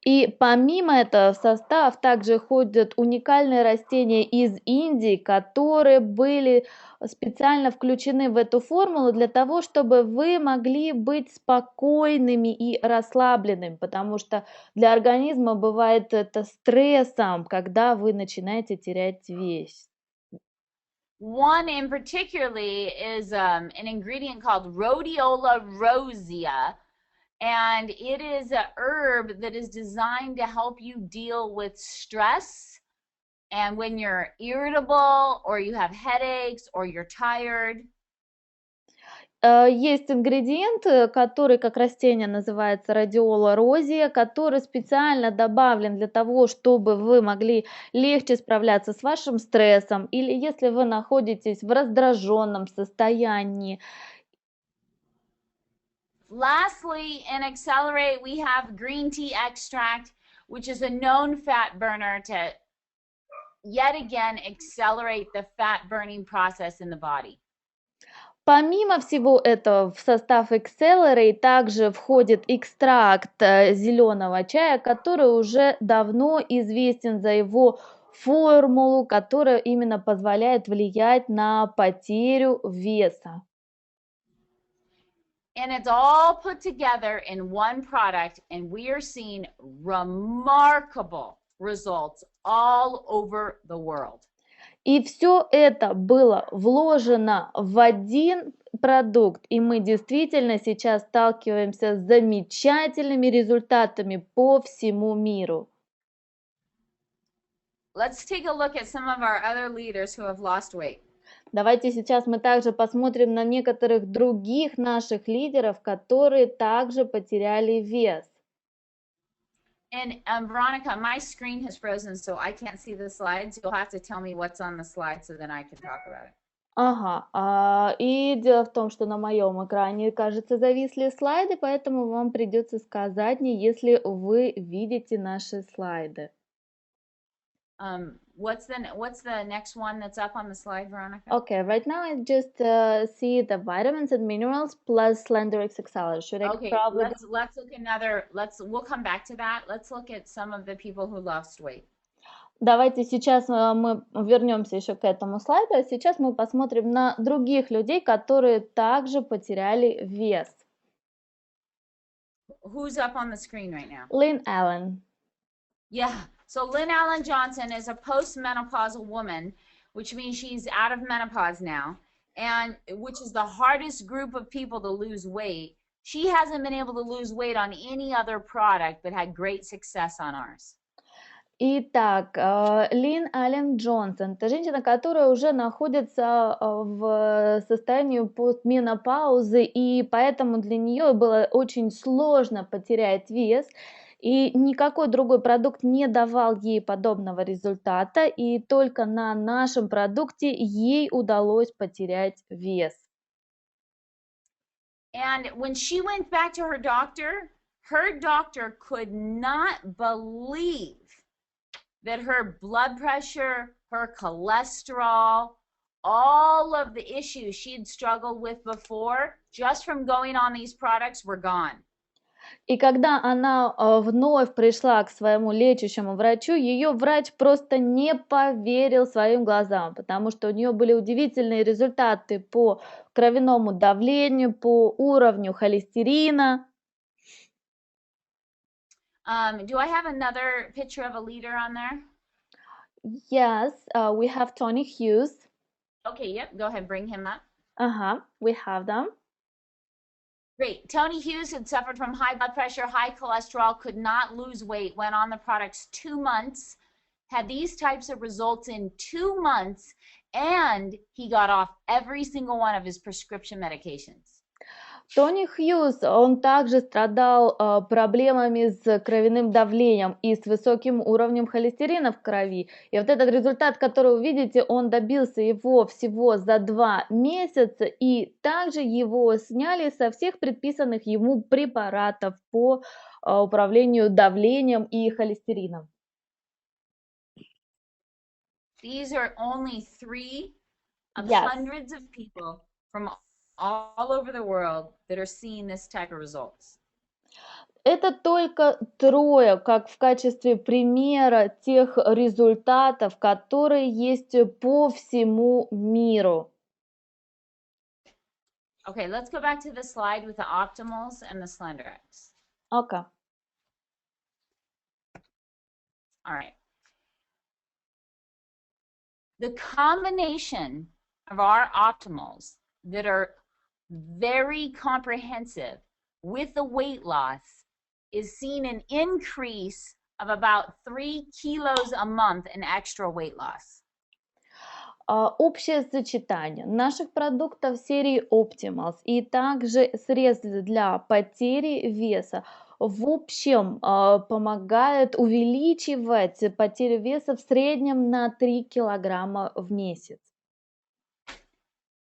И помимо этого в состав также входят уникальные растения из Индии, которые были специально включены в эту формулу для того, чтобы вы могли быть спокойными и расслабленными, потому что для организма бывает это стрессом, когда вы начинаете терять вес. One in particularly is an ingredient called Rhodiola rosea. And it is a herb that is designed to help you deal with stress, and when you're irritable or you have headaches or you're tired. Есть ингредиент, который как растение называется Rhodiola rosea, который специально добавлен для того, чтобы вы могли легче справляться с вашим стрессом, или если вы находитесь в раздраженном состоянии. Lastly, in Accelerate, we have green tea extract, which is a known fat burner to yet again accelerate the fat burning process in the body. Помимо всего этого, в состав Accelerate также входит экстракт зеленого чая, который уже давно известен за его формулу, которая именно позволяет влиять на потерю веса. And it's all put together in one product, and we are seeing remarkable results all over the world. И все это было вложено в один продукт, и мы действительно сейчас сталкиваемся с замечательными результатами по всему миру. Let's take a look at some of our other leaders who have lost weight. Давайте сейчас мы также посмотрим на некоторых других наших лидеров, которые также потеряли вес. And Veronica, my screen has frozen, so I can't see the slides. You'll have to tell me what's on the slide so then I can talk about it. Ага, и дело в том, что на моем экране, кажется, зависли слайды, поэтому вам придется сказать мне, если вы видите наши слайды. What's the next one that's up on the slide, Veronica? Okay, right now I just see the vitamins and minerals plus Slenderiix XL. Should I Okay, probably let's look we'll come back to that. Let's look at some of the people who lost weight. Давайте сейчас мы вернемся еще к этому слайду, а сейчас мы посмотрим на других людей, которые также потеряли вес. Who's up on the screen right now? Lynn Allen. Yeah, so Lynn Allen Johnson is a postmenopausal woman, which means she's out of menopause now, and which is the hardest group of people to lose weight. She hasn't been able to lose weight on any other product, but had great success on ours. Итак, Лин Аллен Джонсон, это женщина, которая уже находится в состоянии постменопаузы, и поэтому для нее было очень сложно потерять вес, и никакой другой продукт не давал ей подобного результата, и только на нашем продукте ей удалось потерять вес. And when she went back to her doctor could not believe that her blood pressure, her cholesterol, all of the issues she'd struggled with before, just from going on these products, were gone. И когда она вновь пришла к своему лечащему врачу, ее врач просто не поверил своим глазам, потому что у нее были удивительные результаты по кровяному давлению, по уровню холестерина. Do I have another picture of a leader on there? Yes, we have Tony Hughes. Okay, yep, go ahead, bring him up. We have them. Great. Tony Hughes had suffered from high blood pressure, high cholesterol, could not lose weight, went on the products 2 months, had these types of results in 2 months, and he got off every single one of his prescription medications. Тони Хьюз, он также страдал проблемами с кровяным давлением и с высоким уровнем холестерина в крови. И вот этот результат, который вы видите, он добился его всего за 2 месяца, и также его сняли со всех предписанных ему препаратов по управлению давлением и холестерином. These are only 3 of hundreds of people from all over the world that are seeing this type of results. Это только 3, как в качестве примера тех результатов, которые есть по всему миру. Okay, let's go back to the slide with the optimals and the Slenderiix. Okay. All right. The combination of our optimals that are very comprehensive with the weight loss is seeing an increase of about 3 kilos a month in extra weight loss. Общее сочетание наших продуктов серии Optimals и также средств для потери веса в общем помогает увеличивать потерю веса в среднем на 3 килограмма в месяц.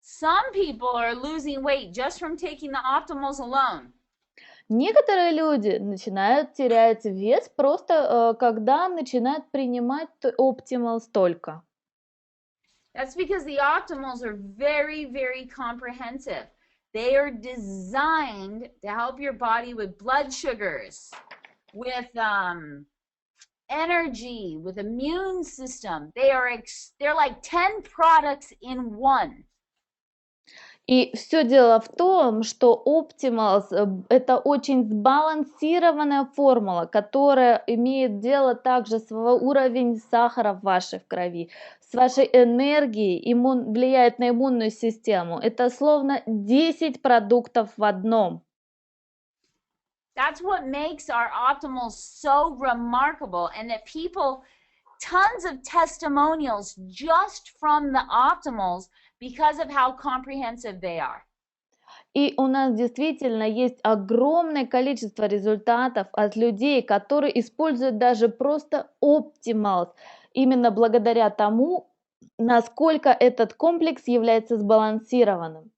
Some people are losing weight just from taking the optimals alone. Некоторые люди начинают терять вес просто когда начинают принимать Optimals только. That's because the optimals are very, very comprehensive. They are designed to help your body with blood sugars, with energy, with immune system. They're like 10 products in one. И все дело в том, что Optimals это очень сбалансированная формула, которая имеет дело также с уровень сахара в вашей крови, с вашей энергией, влияет на иммунную систему. Это словно 10 продуктов в одном. That's what makes our optimals so remarkable, and that people, tons of testimonials just from the optimals because of how comprehensive they are. И у нас действительно есть огромное количество результатов от людей, которые используют даже просто Optimals, именно благодаря тому, насколько этот комплекс является сбалансированным.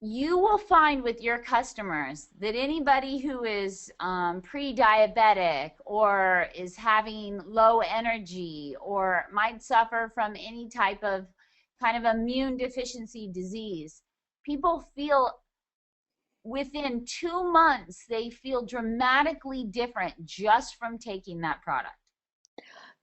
You will find with your customers that anybody who is pre-diabetic or is having low energy or might suffer from any type of kind of immune deficiency disease, people feel within 2 months, they feel dramatically different just from taking that product.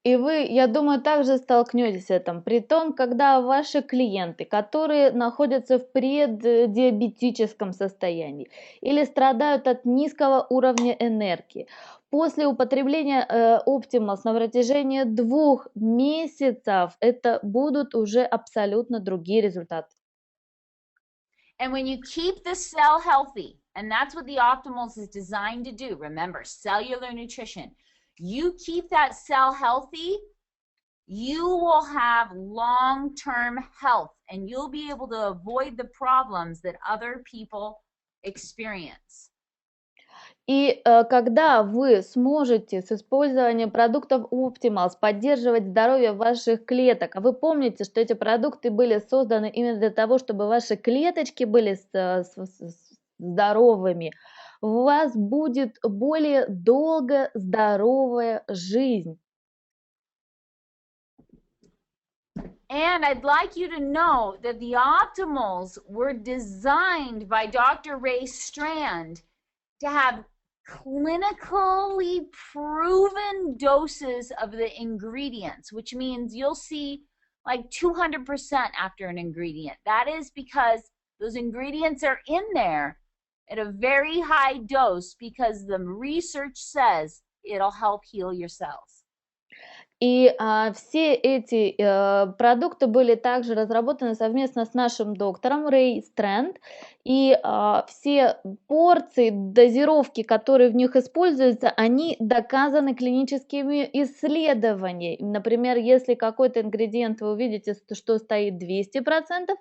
И вы, я думаю, также столкнетесь с этим. Притом, когда ваши клиенты, которые находятся в преддиабетическом состоянии или страдают от низкого уровня энергии, после употребления Optimals на протяжении 2 месяцев, это будут уже абсолютно другие результаты. And when you keep the cell healthy, and that's what the Optimals is designed to do, remember, cellular nutrition. You keep that cell healthy, you will have long-term health, and you'll be able to avoid the problems that other people experience. И когда вы сможете с использованием продуктов Optimals поддерживать здоровье ваших клеток, а вы помните, что эти продукты были созданы именно для того, чтобы ваши клеточки были здоровыми, у вас будет более долгая здоровая жизнь. And I'd like you to know that the Optimals were designed by Dr. Ray Strand to have clinically proven doses of the ingredients, which means you'll see like 200% after an ingredient. That is because those ingredients are in there at a very high dose because the research says it'll help heal your cells. И все эти продукты были также разработаны совместно с нашим доктором Рэй Стрэнд, и все порции, дозировки, которые в них используются, они доказаны клиническими исследованиями. Например, если какой-то ингредиент вы увидите, что стоит 200%,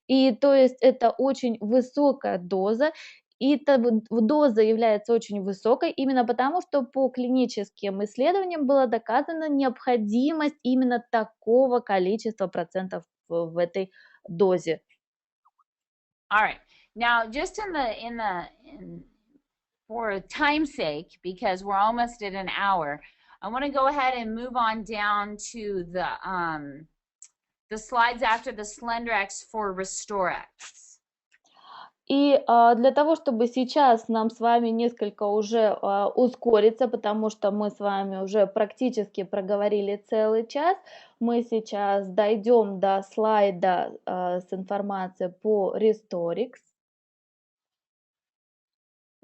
и то есть это очень высокая доза, и эта доза является очень высокой именно потому, что по клиническим исследованиям была доказана необходимость именно такого количества процентов в этой дозе. All right. Now, just for time's sake, because we're almost at an hour, I want to go ahead and move on down to the slides after the Slenderiix for Restoriix. И для того, чтобы сейчас нам с вами несколько уже ускориться, потому что мы с вами уже практически проговорили целый час, мы сейчас дойдем до слайда с информацией по Restoriix.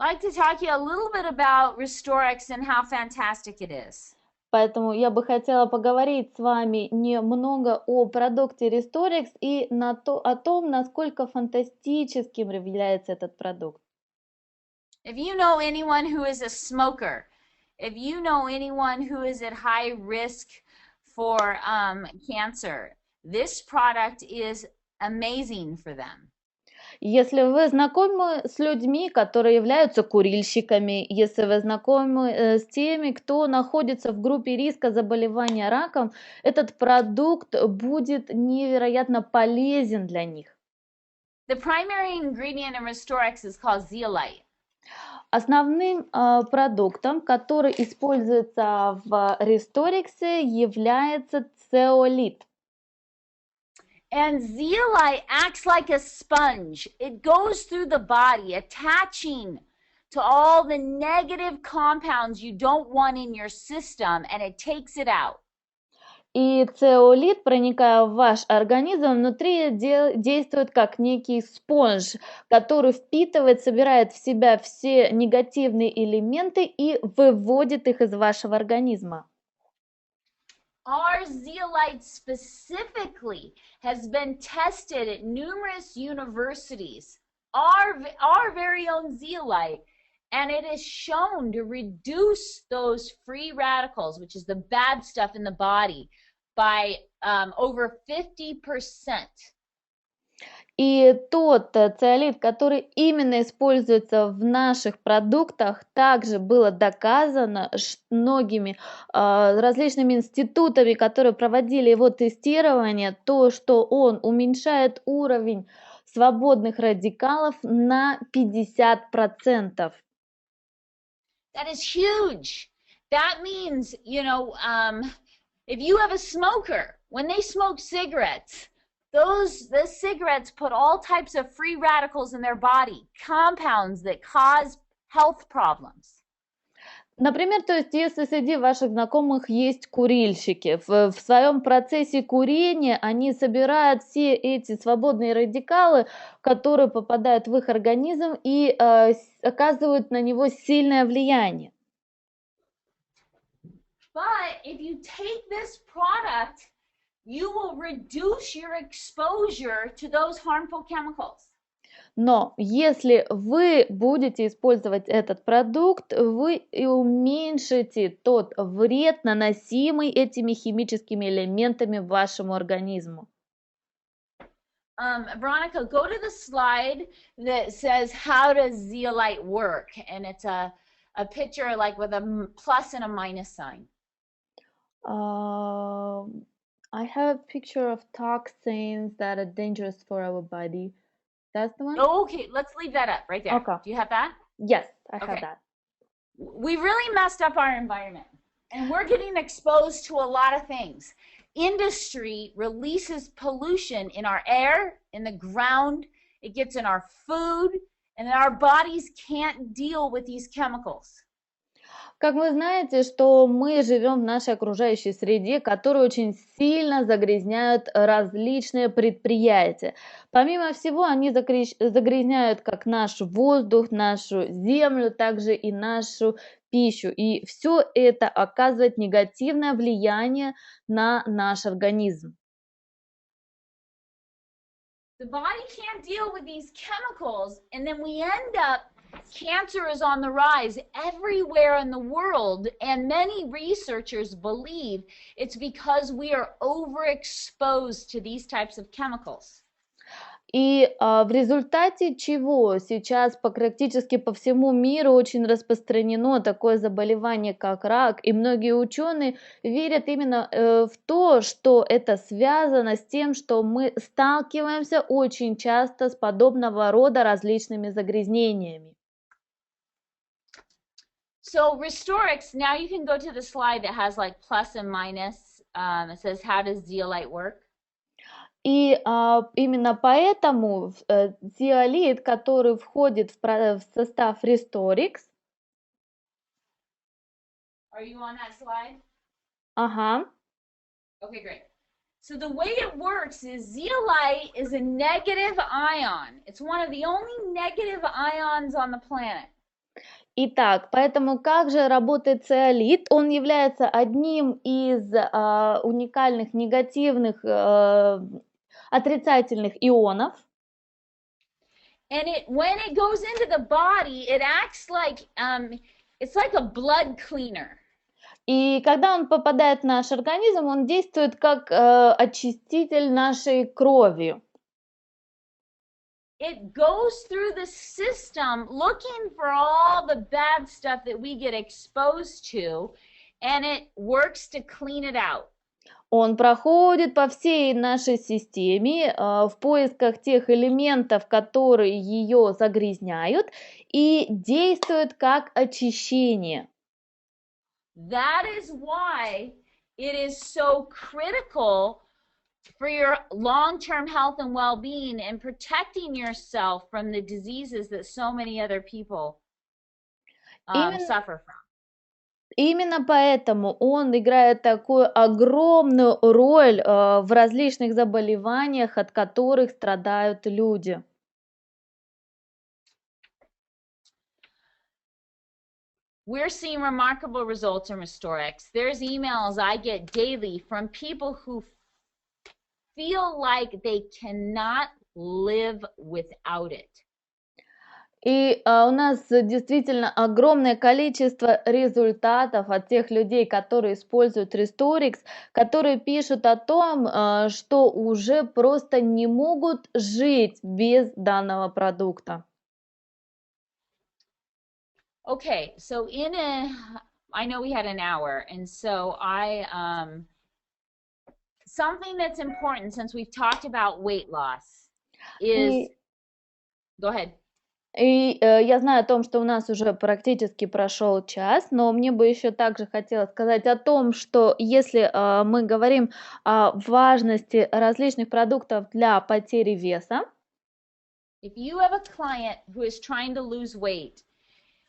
I'd like to talk to you a little bit about Restoriix and how fantastic it is. Поэтому я бы хотела поговорить с вами немного о продукте Restoriix и о том, насколько фантастическим является этот продукт. If you know anyone who is a smoker, if you know anyone who is at high risk for cancer, this product is amazing for them. Если вы знакомы с людьми, которые являются курильщиками, если вы знакомы с теми, кто находится в группе риска заболевания раком, этот продукт будет невероятно полезен для них. The primary ingredient in Restoriix is called zeolite. Основным продуктом, который используется в Restoriix, является цеолит. And zeolite acts like a sponge. It goes through the body, attaching to all the negative compounds you don't want in your system, and it takes it out. И цеолит, проникая в ваш организм, внутри действует как некий спонж, который впитывает, собирает в себя все негативные элементы и выводит их из вашего организма. Our zeolite specifically has been tested at numerous universities. Our very own zeolite, and it is shown to reduce those free radicals, which is the bad stuff in the body, by over 50%. И тот циолит, который именно используется в наших продуктах, также было доказано многими различными институтами, которые проводили его тестирование, то, что он уменьшает уровень свободных радикалов на 50%. That is huge. That means, if you have a smoker, when they smoke cigarettes, the cigarettes put all types of free radicals in their body, compounds that cause health problems. Например, то есть, если среди ваших знакомых есть курильщики, в своем процессе курения они собирают все эти свободные радикалы, которые попадают в их организм и оказывают на него сильное влияние. But if you take this product, you will reduce your exposure to those harmful chemicals. Но если вы будете использовать этот продукт, вы и уменьшите тот вред, наносимый этими химическими элементами вашему организму. Veronica, go to the slide that says how does zeolite work, and it's a picture like with a plus and a minus sign. I have a picture of toxins that are dangerous for our body. That's the one? Oh, okay, let's leave that up right there. Okay. Do you have that? Yes, I Okay. have that. We really messed up our environment, and we're getting exposed to a lot of things. Industry releases pollution in our air, in the ground, it gets in our food, and our bodies can't deal with these chemicals. Как вы знаете, что мы живем в нашей окружающей среде, которую очень сильно загрязняют различные предприятия. Помимо всего, они загрязняют как наш воздух, нашу землю, также и нашу пищу. И все это оказывает негативное влияние на наш организм. The body can't deal with these chemicals, and then we end up cancer is on the rise everywhere in the world, and many researchers believe it's because we are overexposed to these types of chemicals. И в результате чего сейчас практически по всему миру очень распространено такое заболевание, как рак, и многие ученые верят именно в то, что это связано с тем, что мы сталкиваемся очень часто с подобного рода различными загрязнениями. So Restoriix, now you can go to the slide that has like plus and minus. It says, how does zeolite work? И именно поэтому zeolite, который входит в состав Restoriix. Are you on that slide? Ага. Okay, great. So the way it works is zeolite is a negative ion. It's one of the only negative ions on the planet. Итак, поэтому как же работает циолит? Он является одним из уникальных негативных отрицательных ионов. And when it goes into the body, it acts like it's like a blood cleaner. И когда он попадает в наш организм, он действует как очиститель нашей крови. It goes through the system looking for all the bad stuff that we get exposed to, and it works to clean it out. Он проходит по всей нашей системе в поисках тех элементов, которые ее загрязняют, и действует как очищение. That is why it is so critical for your long-term health and well-being and protecting yourself from the diseases that so many other people suffer from. Именно поэтому он играет такую огромную роль в различных заболеваниях, от которых страдают люди. We're seeing remarkable results in Restoriix. There's emails I get daily from people who feel like they cannot live without it. И у нас действительно огромное количество результатов от тех людей, которые используют Restoriix, которые пишут о том, что уже просто не могут жить без данного продукта. Okay, so I know we had an hour, and so something that's important since we've talked about weight loss is, go ahead. И я знаю о том, что у нас уже практически прошел час, но мне бы еще также хотелось сказать о том, что если мы говорим о важности различных продуктов для потери веса, if you have a client who is trying to lose weight,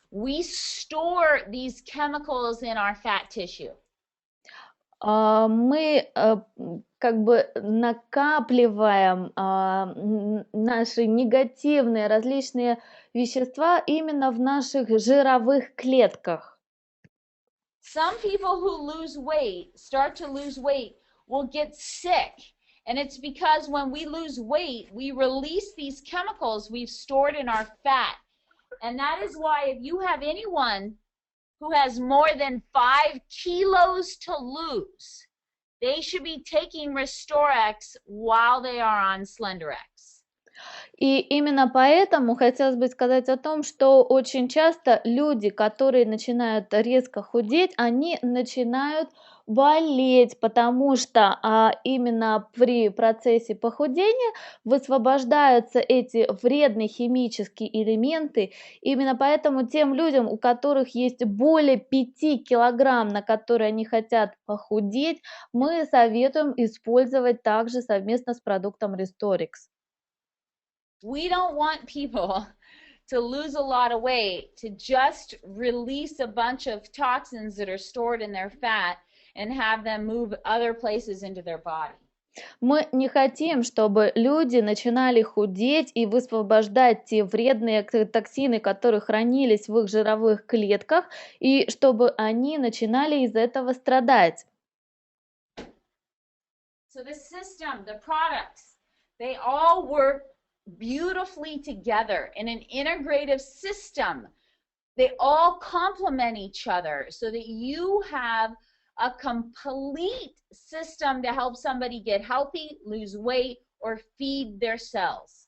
we store these chemicals in our fat tissue. Мы как бы накапливаем наши негативные различные вещества именно в наших жировых клетках. Some people who start to lose weight, will get sick. And it's because when we lose weight, we release these chemicals we've stored in our fat. And that is why if you have anyone who has more than 5 kilos to lose, they should be taking Restoriix while they are on Slenderiix. И именно поэтому хотелось бы сказать о том, что очень часто люди, которые начинают резко худеть, они начинают болеть, потому что именно при процессе похудения высвобождаются эти вредные химические элементы. Именно поэтому тем людям, у которых есть более 5 килограмм, на которые они хотят похудеть, мы советуем использовать также совместно с продуктом Restoriix. We don't want people to lose a lot of weight, to just release a bunch of toxins that are stored in their fat and have them move other places into their body. Мы не хотим, чтобы люди начинали худеть и высвобождать те вредные токсины, которые хранились в их жировых клетках, и чтобы они начинали из этого страдать. So the system, the products, they all work beautifully together in an integrative system. They all complement each other so that you have a complete system to help somebody get healthy, lose weight, or feed their cells.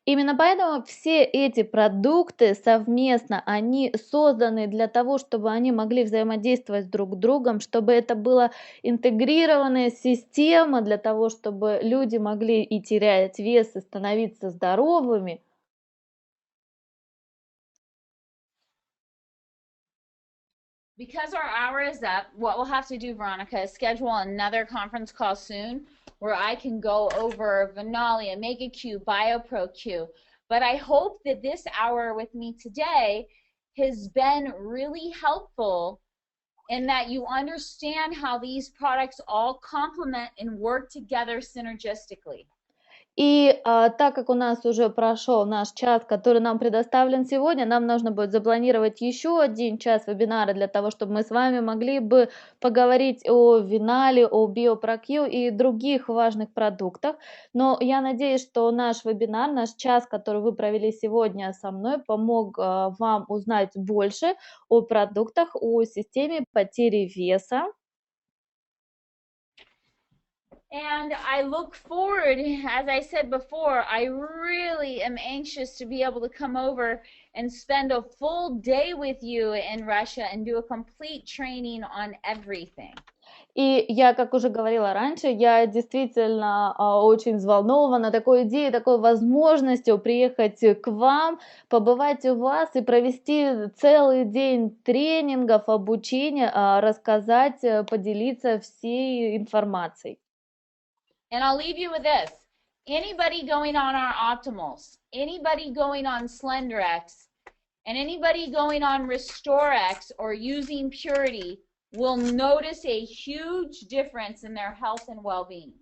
Именно поэтому все эти продукты совместно, они созданы для того, чтобы они могли взаимодействовать друг с другом, чтобы это была интегрированная система для того, чтобы люди могли и терять вес, и становиться здоровыми. Because our hour is up, what we'll have to do, Veronica, is schedule another conference call soon where I can go over Venalia, MegaQ, BioProQ. But I hope that this hour with me today has been really helpful in that you understand how these products all complement and work together synergistically. И так как у нас уже прошел наш час, который нам предоставлен сегодня, нам нужно будет запланировать еще один час вебинара для того, чтобы мы с вами могли бы поговорить о Винале, о BioProQ и других важных продуктах. Но я надеюсь, что наш вебинар, наш час, который вы провели сегодня со мной, помог вам узнать больше о продуктах, о системе потери веса. And I look forward, as I said before, I really am anxious to be able to come over and spend a full day with you in Russia and do a complete training on everything. И я, как уже говорила раньше, я действительно очень взволнована такой идеей, такой возможностью приехать к вам, побывать у вас и провести целый день тренингов, обучения, рассказать, поделиться всей информацией. And I'll leave you with this. Anybody going on our optimals, anybody going on Slenderiix, And anybody going on Restoriix or using Puritii will notice a huge difference in their health and well-being.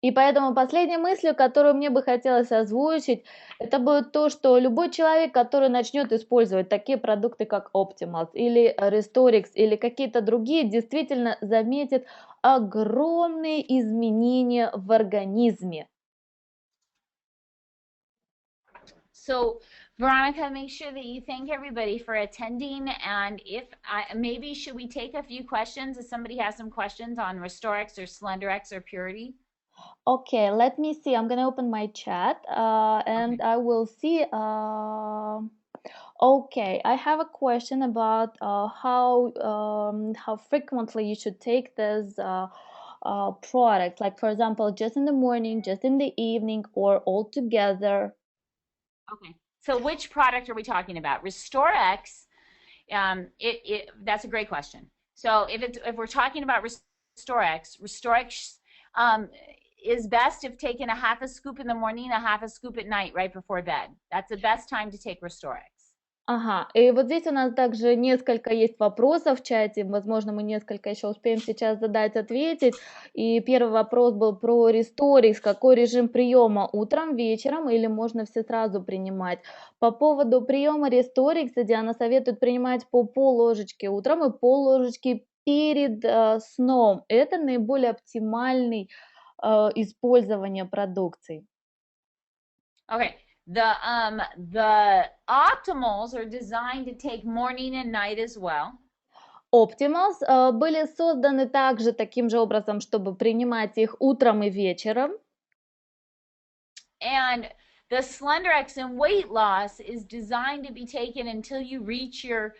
И поэтому последней мыслью, которую мне бы хотелось озвучить, это будет то, что любой человек, который начнет использовать такие продукты, как Optimals или Restoriix или какие-то другие, действительно заметит огромные изменения в организме. So, Veronica, make sure that you thank everybody for attending. And maybe should we take a few questions if somebody has some questions on Restoriix or Slenderiix or Puritii? Okay, let me see. I'm gonna open my chat and I will see. Okay, I have a question about how frequently you should take this product. Like for example, just in the morning, just in the evening, or all together. Okay. So which product are we talking about? Restoriix. That's a great question. So if we're talking about Restoriix is best if taken a half a scoop in the morning, a half a scoop at night, right before bed. That's the best time to take Restoriix. Ага, и вот здесь у нас также несколько есть вопросов в чате, возможно, мы несколько еще успеем сейчас задать, ответить. И первый вопрос был про Restoriix, какой режим приема, утром, вечером или можно все сразу принимать? По поводу приема Restoriix, Диана советует принимать по пол-ложечки утром и пол-ложечки перед сном. Это наиболее оптимальный использование продукции. Okay. The Optimals are designed to take morning and night as well. Optimals были созданы также таким же образом, чтобы принимать их утром и вечером. And the Slenderiix in weight loss is designed to be taken until you reach your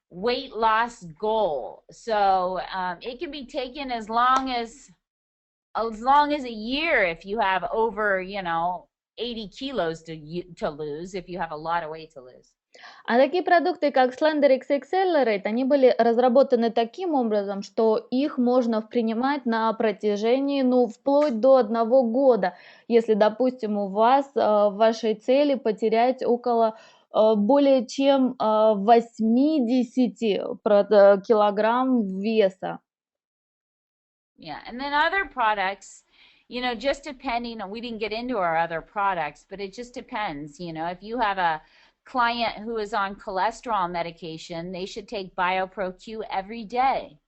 weight loss goal. So it can be taken as long as a year if you have over, 80 kilos to lose, if you have a lot of weight to lose. А такие продукты, как Slenderiix и Accelerate, они были разработаны таким образом, что их можно принимать на протяжении, вплоть до 1 года. Если, допустим, у вас в вашей цели потерять около более чем 80 килограмм веса. Yeah, and then other products, just depending on, we didn't get into our other products, but it just depends. If you have a client who is on cholesterol medication, they should take BioPro-Q every day.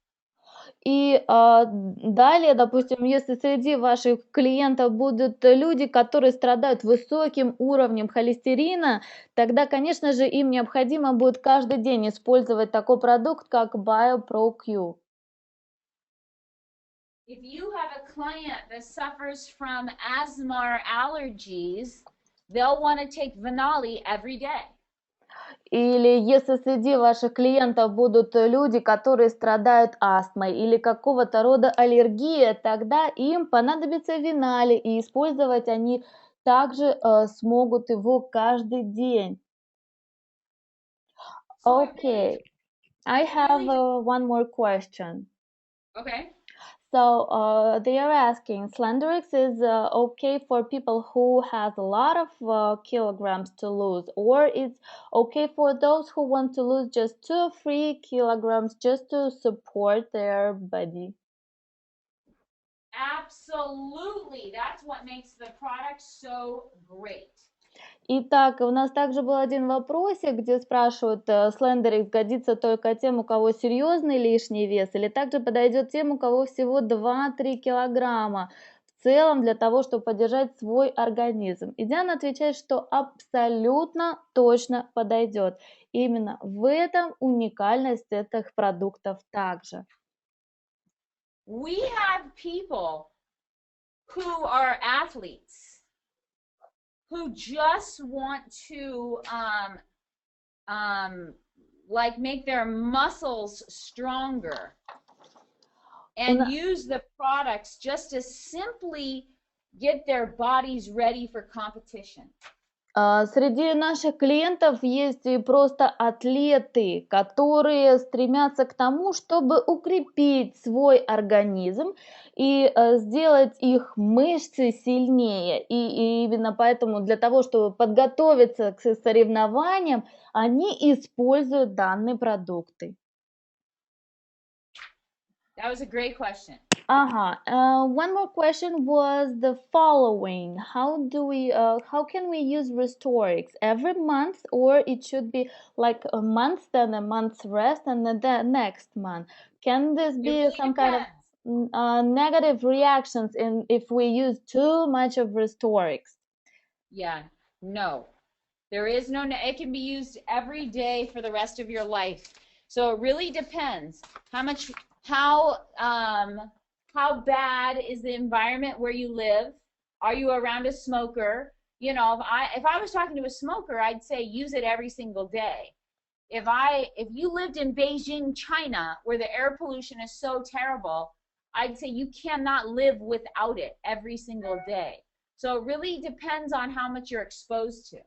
И далее, допустим, если среди ваших клиентов будут люди, которые страдают высоким уровнем холестерина, тогда, конечно же, им необходимо будет каждый день использовать такой продукт, как BioPro-Q. If you have a client that suffers from asthma or allergies, they'll want to take Venali every day. Или если среди ваших клиентов будут люди, которые страдают астмой или какого-то рода аллергией, тогда им понадобится Venali, и использовать они также смогут его каждый день. Okay, I have one more question. Okay. So they are asking, Slenderiix is okay for people who has a lot of kilograms to lose, or it's okay for those who want to lose just 2 or 3 kilograms just to support their body? Absolutely. That's what makes the product so great. Итак, у нас также был один вопросик, где спрашивают, Slenderiix годится только тем, у кого серьезный лишний вес, или также подойдет тем, у кого всего 2-3 килограмма в целом для того, чтобы поддержать свой организм. И Диана отвечает, что абсолютно точно подойдет. Именно в этом уникальность этих продуктов также. We have people who are athletes who just want to make their muscles stronger and use the products just to simply get their bodies ready for competition. Среди наших клиентов есть и просто атлеты, которые стремятся к тому, чтобы укрепить свой организм и сделать их мышцы сильнее. И именно поэтому для того, чтобы подготовиться к соревнованиям, они используют данные продукты. That was a great question. One more question was the following: how can we use Restoriix every month, or it should be like a month, then a month's rest, and then the next month? Can this It be really some kind of depends. negative reactions in if we use too much of Restoriix? Yeah, no. There is no, it can be used every day for the rest of your life. So it really depends how bad is the environment where you live? Are you around a smoker? You know, if I was talking to a smoker, I'd say use it every single day. If you lived in Beijing, China, where the air pollution is so terrible, I'd say you cannot live without it every single day. So it really depends on how much you're exposed to.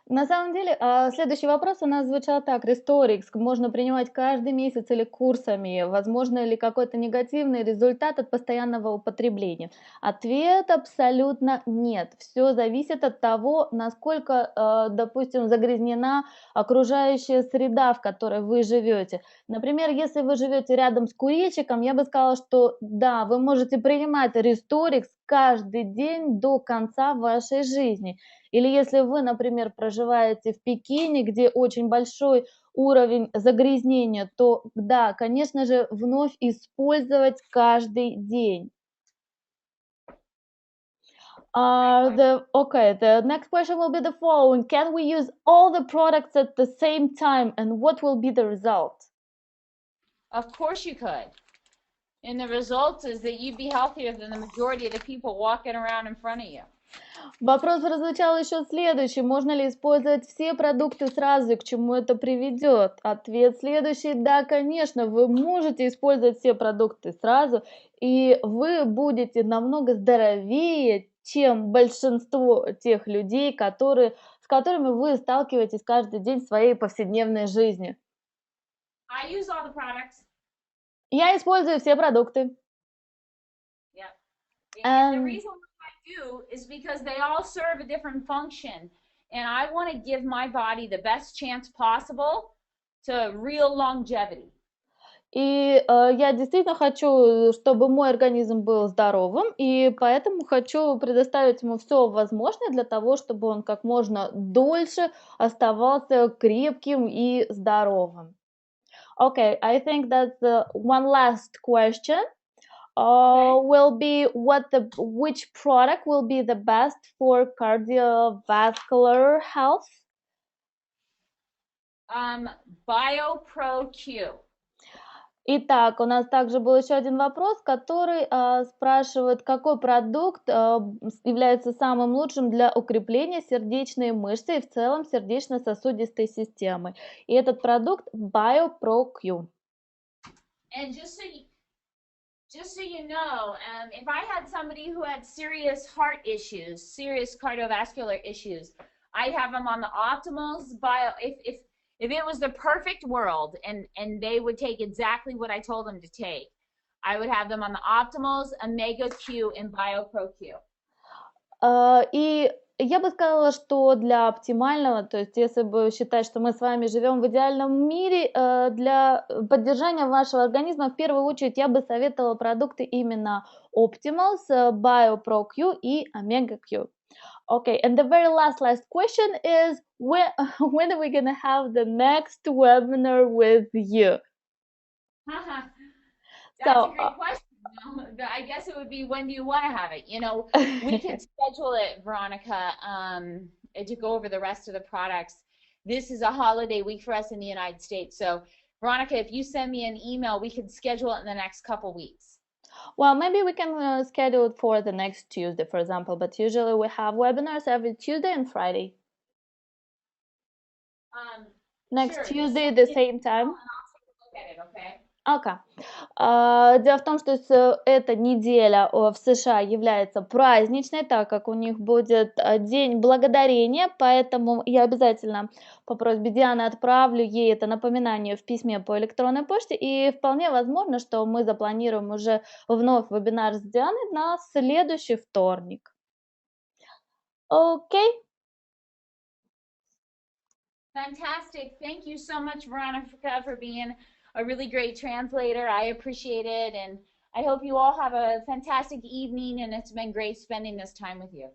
На самом деле, следующий вопрос у нас звучал так: Restoriix можно принимать каждый месяц или курсами? Возможно ли какой-то негативный результат от постоянного употребления? Ответ абсолютно нет. Все зависит от того, насколько, допустим, загрязнена окружающая среда, в которой вы живете. Например, если вы живете рядом с курильщиком, я бы сказала, что да, вы можете принимать Restoriix каждый день до конца вашей жизни. Или если вы, например, проживаете в Пекине, где очень большой уровень загрязнения, то да, конечно же, вновь использовать каждый день. The next question will be the following: can we use all the products at the same time, and what will be the result? Of course you could. And the result is that you'd be healthier than the majority of the people walking around in front of you. Вопрос прозвучал еще следующий: можно ли использовать все продукты сразу и к чему это приведет? Ответ следующий: да, конечно, вы можете использовать все продукты сразу, и вы будете намного здоровее, чем большинство тех людей, с которыми вы сталкиваетесь каждый день в своей повседневной жизни. I use all the products. Я использую все продукты. Yeah. And the reason do is because they all serve a different function, and I want to give my body the best chance possible to real longevity. И я действительно хочу, чтобы мой организм был здоровым, и поэтому хочу предоставить ему все возможное для того, чтобы он как можно дольше оставался крепким и здоровым. Okay, I think that's one last question. Will be which product will be the best for cardiovascular health? BioPro-Q. Итак, у нас также был еще один вопрос, который спрашивает, какой продукт является самым лучшим для укрепления сердечной мышцы и в целом сердечно-сосудистой системы. И этот продукт BioPro-Q. And just so you know, if I had somebody who had serious heart issues, serious cardiovascular issues, I'd have them on the Optimals Bio. If it was the perfect world and they would take exactly what I told them to take, I would have them on the Optimals, Omega Q, and BioPro Q. И я бы сказала, что для оптимального, то есть если бы считать, что мы с вами живем в идеальном мире, для поддержания вашего организма, в первую очередь я бы советовала продукты именно Optimals, BioPro Q и Omega Q. Okay, and the very last question is when are we gonna have the next webinar with you? That's a great question. I guess it would be, when do you want to have it? You know, we can schedule it, Veronica, to go over the rest of the products. This is a holiday week for us in the United States. So, Veronica, if you send me an email, we can schedule it in the next couple weeks. Well, maybe we can schedule it for the next Tuesday, for example, but usually we have webinars every Tuesday and Friday. Next Sure. Tuesday, the same time. And I'll take a look at it, okay? Okay. Дело в том, что эта неделя в США является праздничной, так как у них будет День Благодарения, поэтому я обязательно по просьбе Дианы отправлю ей это напоминание в письме по электронной почте, и вполне возможно, что мы запланируем уже вновь вебинар с Дианой на следующий вторник. Окей? Fantastic. Thank you so much, Veronica, for being a really great translator. I appreciate it, and I hope you all have a fantastic evening, and it's been great spending this time with you.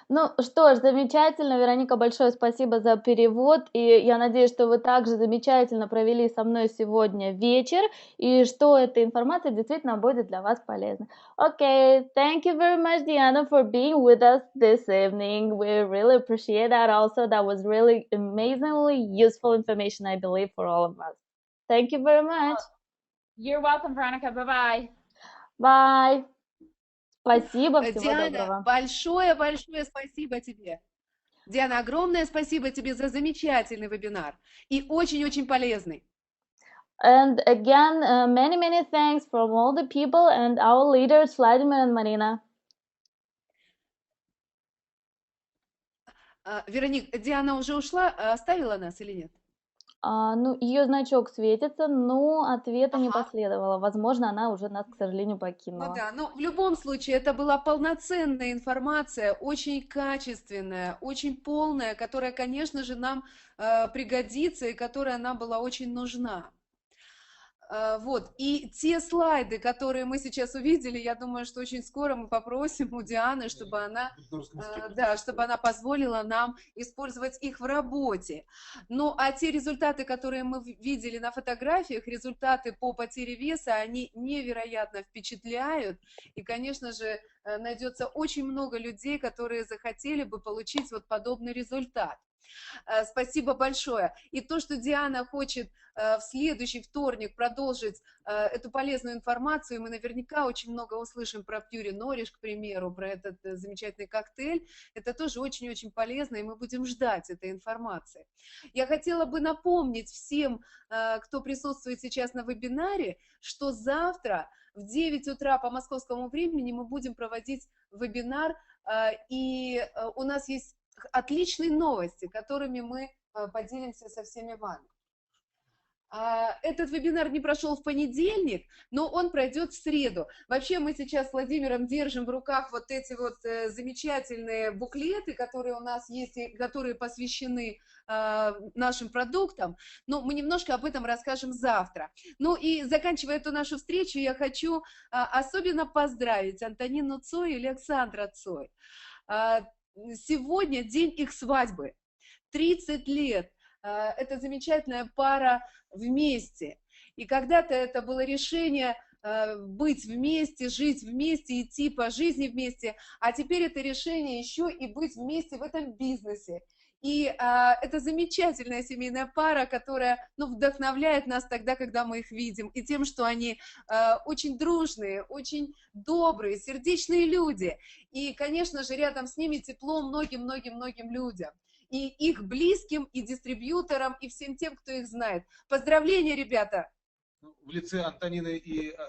Ну что ж, замечательно, Вероника, большое спасибо за перевод, и я надеюсь, что вы также замечательно провели со мной сегодня вечер, и что эта информация действительно будет для вас полезна. Okay, thank you very much, Deanna, for being with us this evening. We really appreciate that also. That was really amazingly useful information, I believe, for all of us. Thank you very much. You're welcome, Veronica. Bye-bye. Bye. Спасибо, всего Диана, доброго. большое спасибо тебе. Диана, огромное спасибо тебе за замечательный вебинар и очень-очень полезный. And again, many thanks from all the people and our leaders, Vladimir and Marina. Вероник, Диана уже ушла, оставила нас или нет? Ну, ее значок светится, но ответа не последовало. Возможно, она уже нас, к сожалению, покинула. Ну да, но в любом случае это была полноценная информация, очень качественная, очень полная, которая, конечно же, нам пригодится и которая нам была очень нужна. Вот, и те слайды, которые мы сейчас увидели, я думаю, что очень скоро мы попросим у Дианы, чтобы она, чтобы она позволила нам использовать их в работе. Ну, а те результаты, которые мы видели на фотографиях, результаты по потере веса, они невероятно впечатляют, и, конечно же, найдется очень много людей, которые захотели бы получить вот подобный результат. Спасибо большое. И то, что Диана хочет в следующий вторник продолжить эту полезную информацию, мы наверняка очень много услышим про Restoriix, к примеру, про этот замечательный коктейль. Это тоже очень-очень полезно, и мы будем ждать этой информации. Я хотела бы напомнить всем, кто присутствует сейчас на вебинаре, что завтра в 9 утра по московскому времени мы будем проводить вебинар, и у нас есть отличные новости, которыми мы поделимся со всеми вами. Этот вебинар не прошел в понедельник, но он пройдет в среду. Вообще мы сейчас с Владимиром держим в руках вот эти вот замечательные буклеты, которые у нас есть, и которые посвящены нашим продуктам, но мы немножко об этом расскажем завтра. Ну и заканчивая эту нашу встречу, я хочу особенно поздравить Антонину Цой и Александра Цой. Сегодня день их свадьбы, 30 лет, это замечательная пара вместе, и когда-то это было решение быть вместе, жить вместе, идти по жизни вместе, а теперь это решение еще и быть вместе в этом бизнесе. И это замечательная семейная пара, которая вдохновляет нас тогда, когда мы их видим, и тем, что они очень дружные, очень добрые, сердечные люди. И, конечно же, рядом с ними тепло многим-многим-многим людям. И их близким, и дистрибьюторам, и всем тем, кто их знает. Поздравления, ребята! В лице Антонины и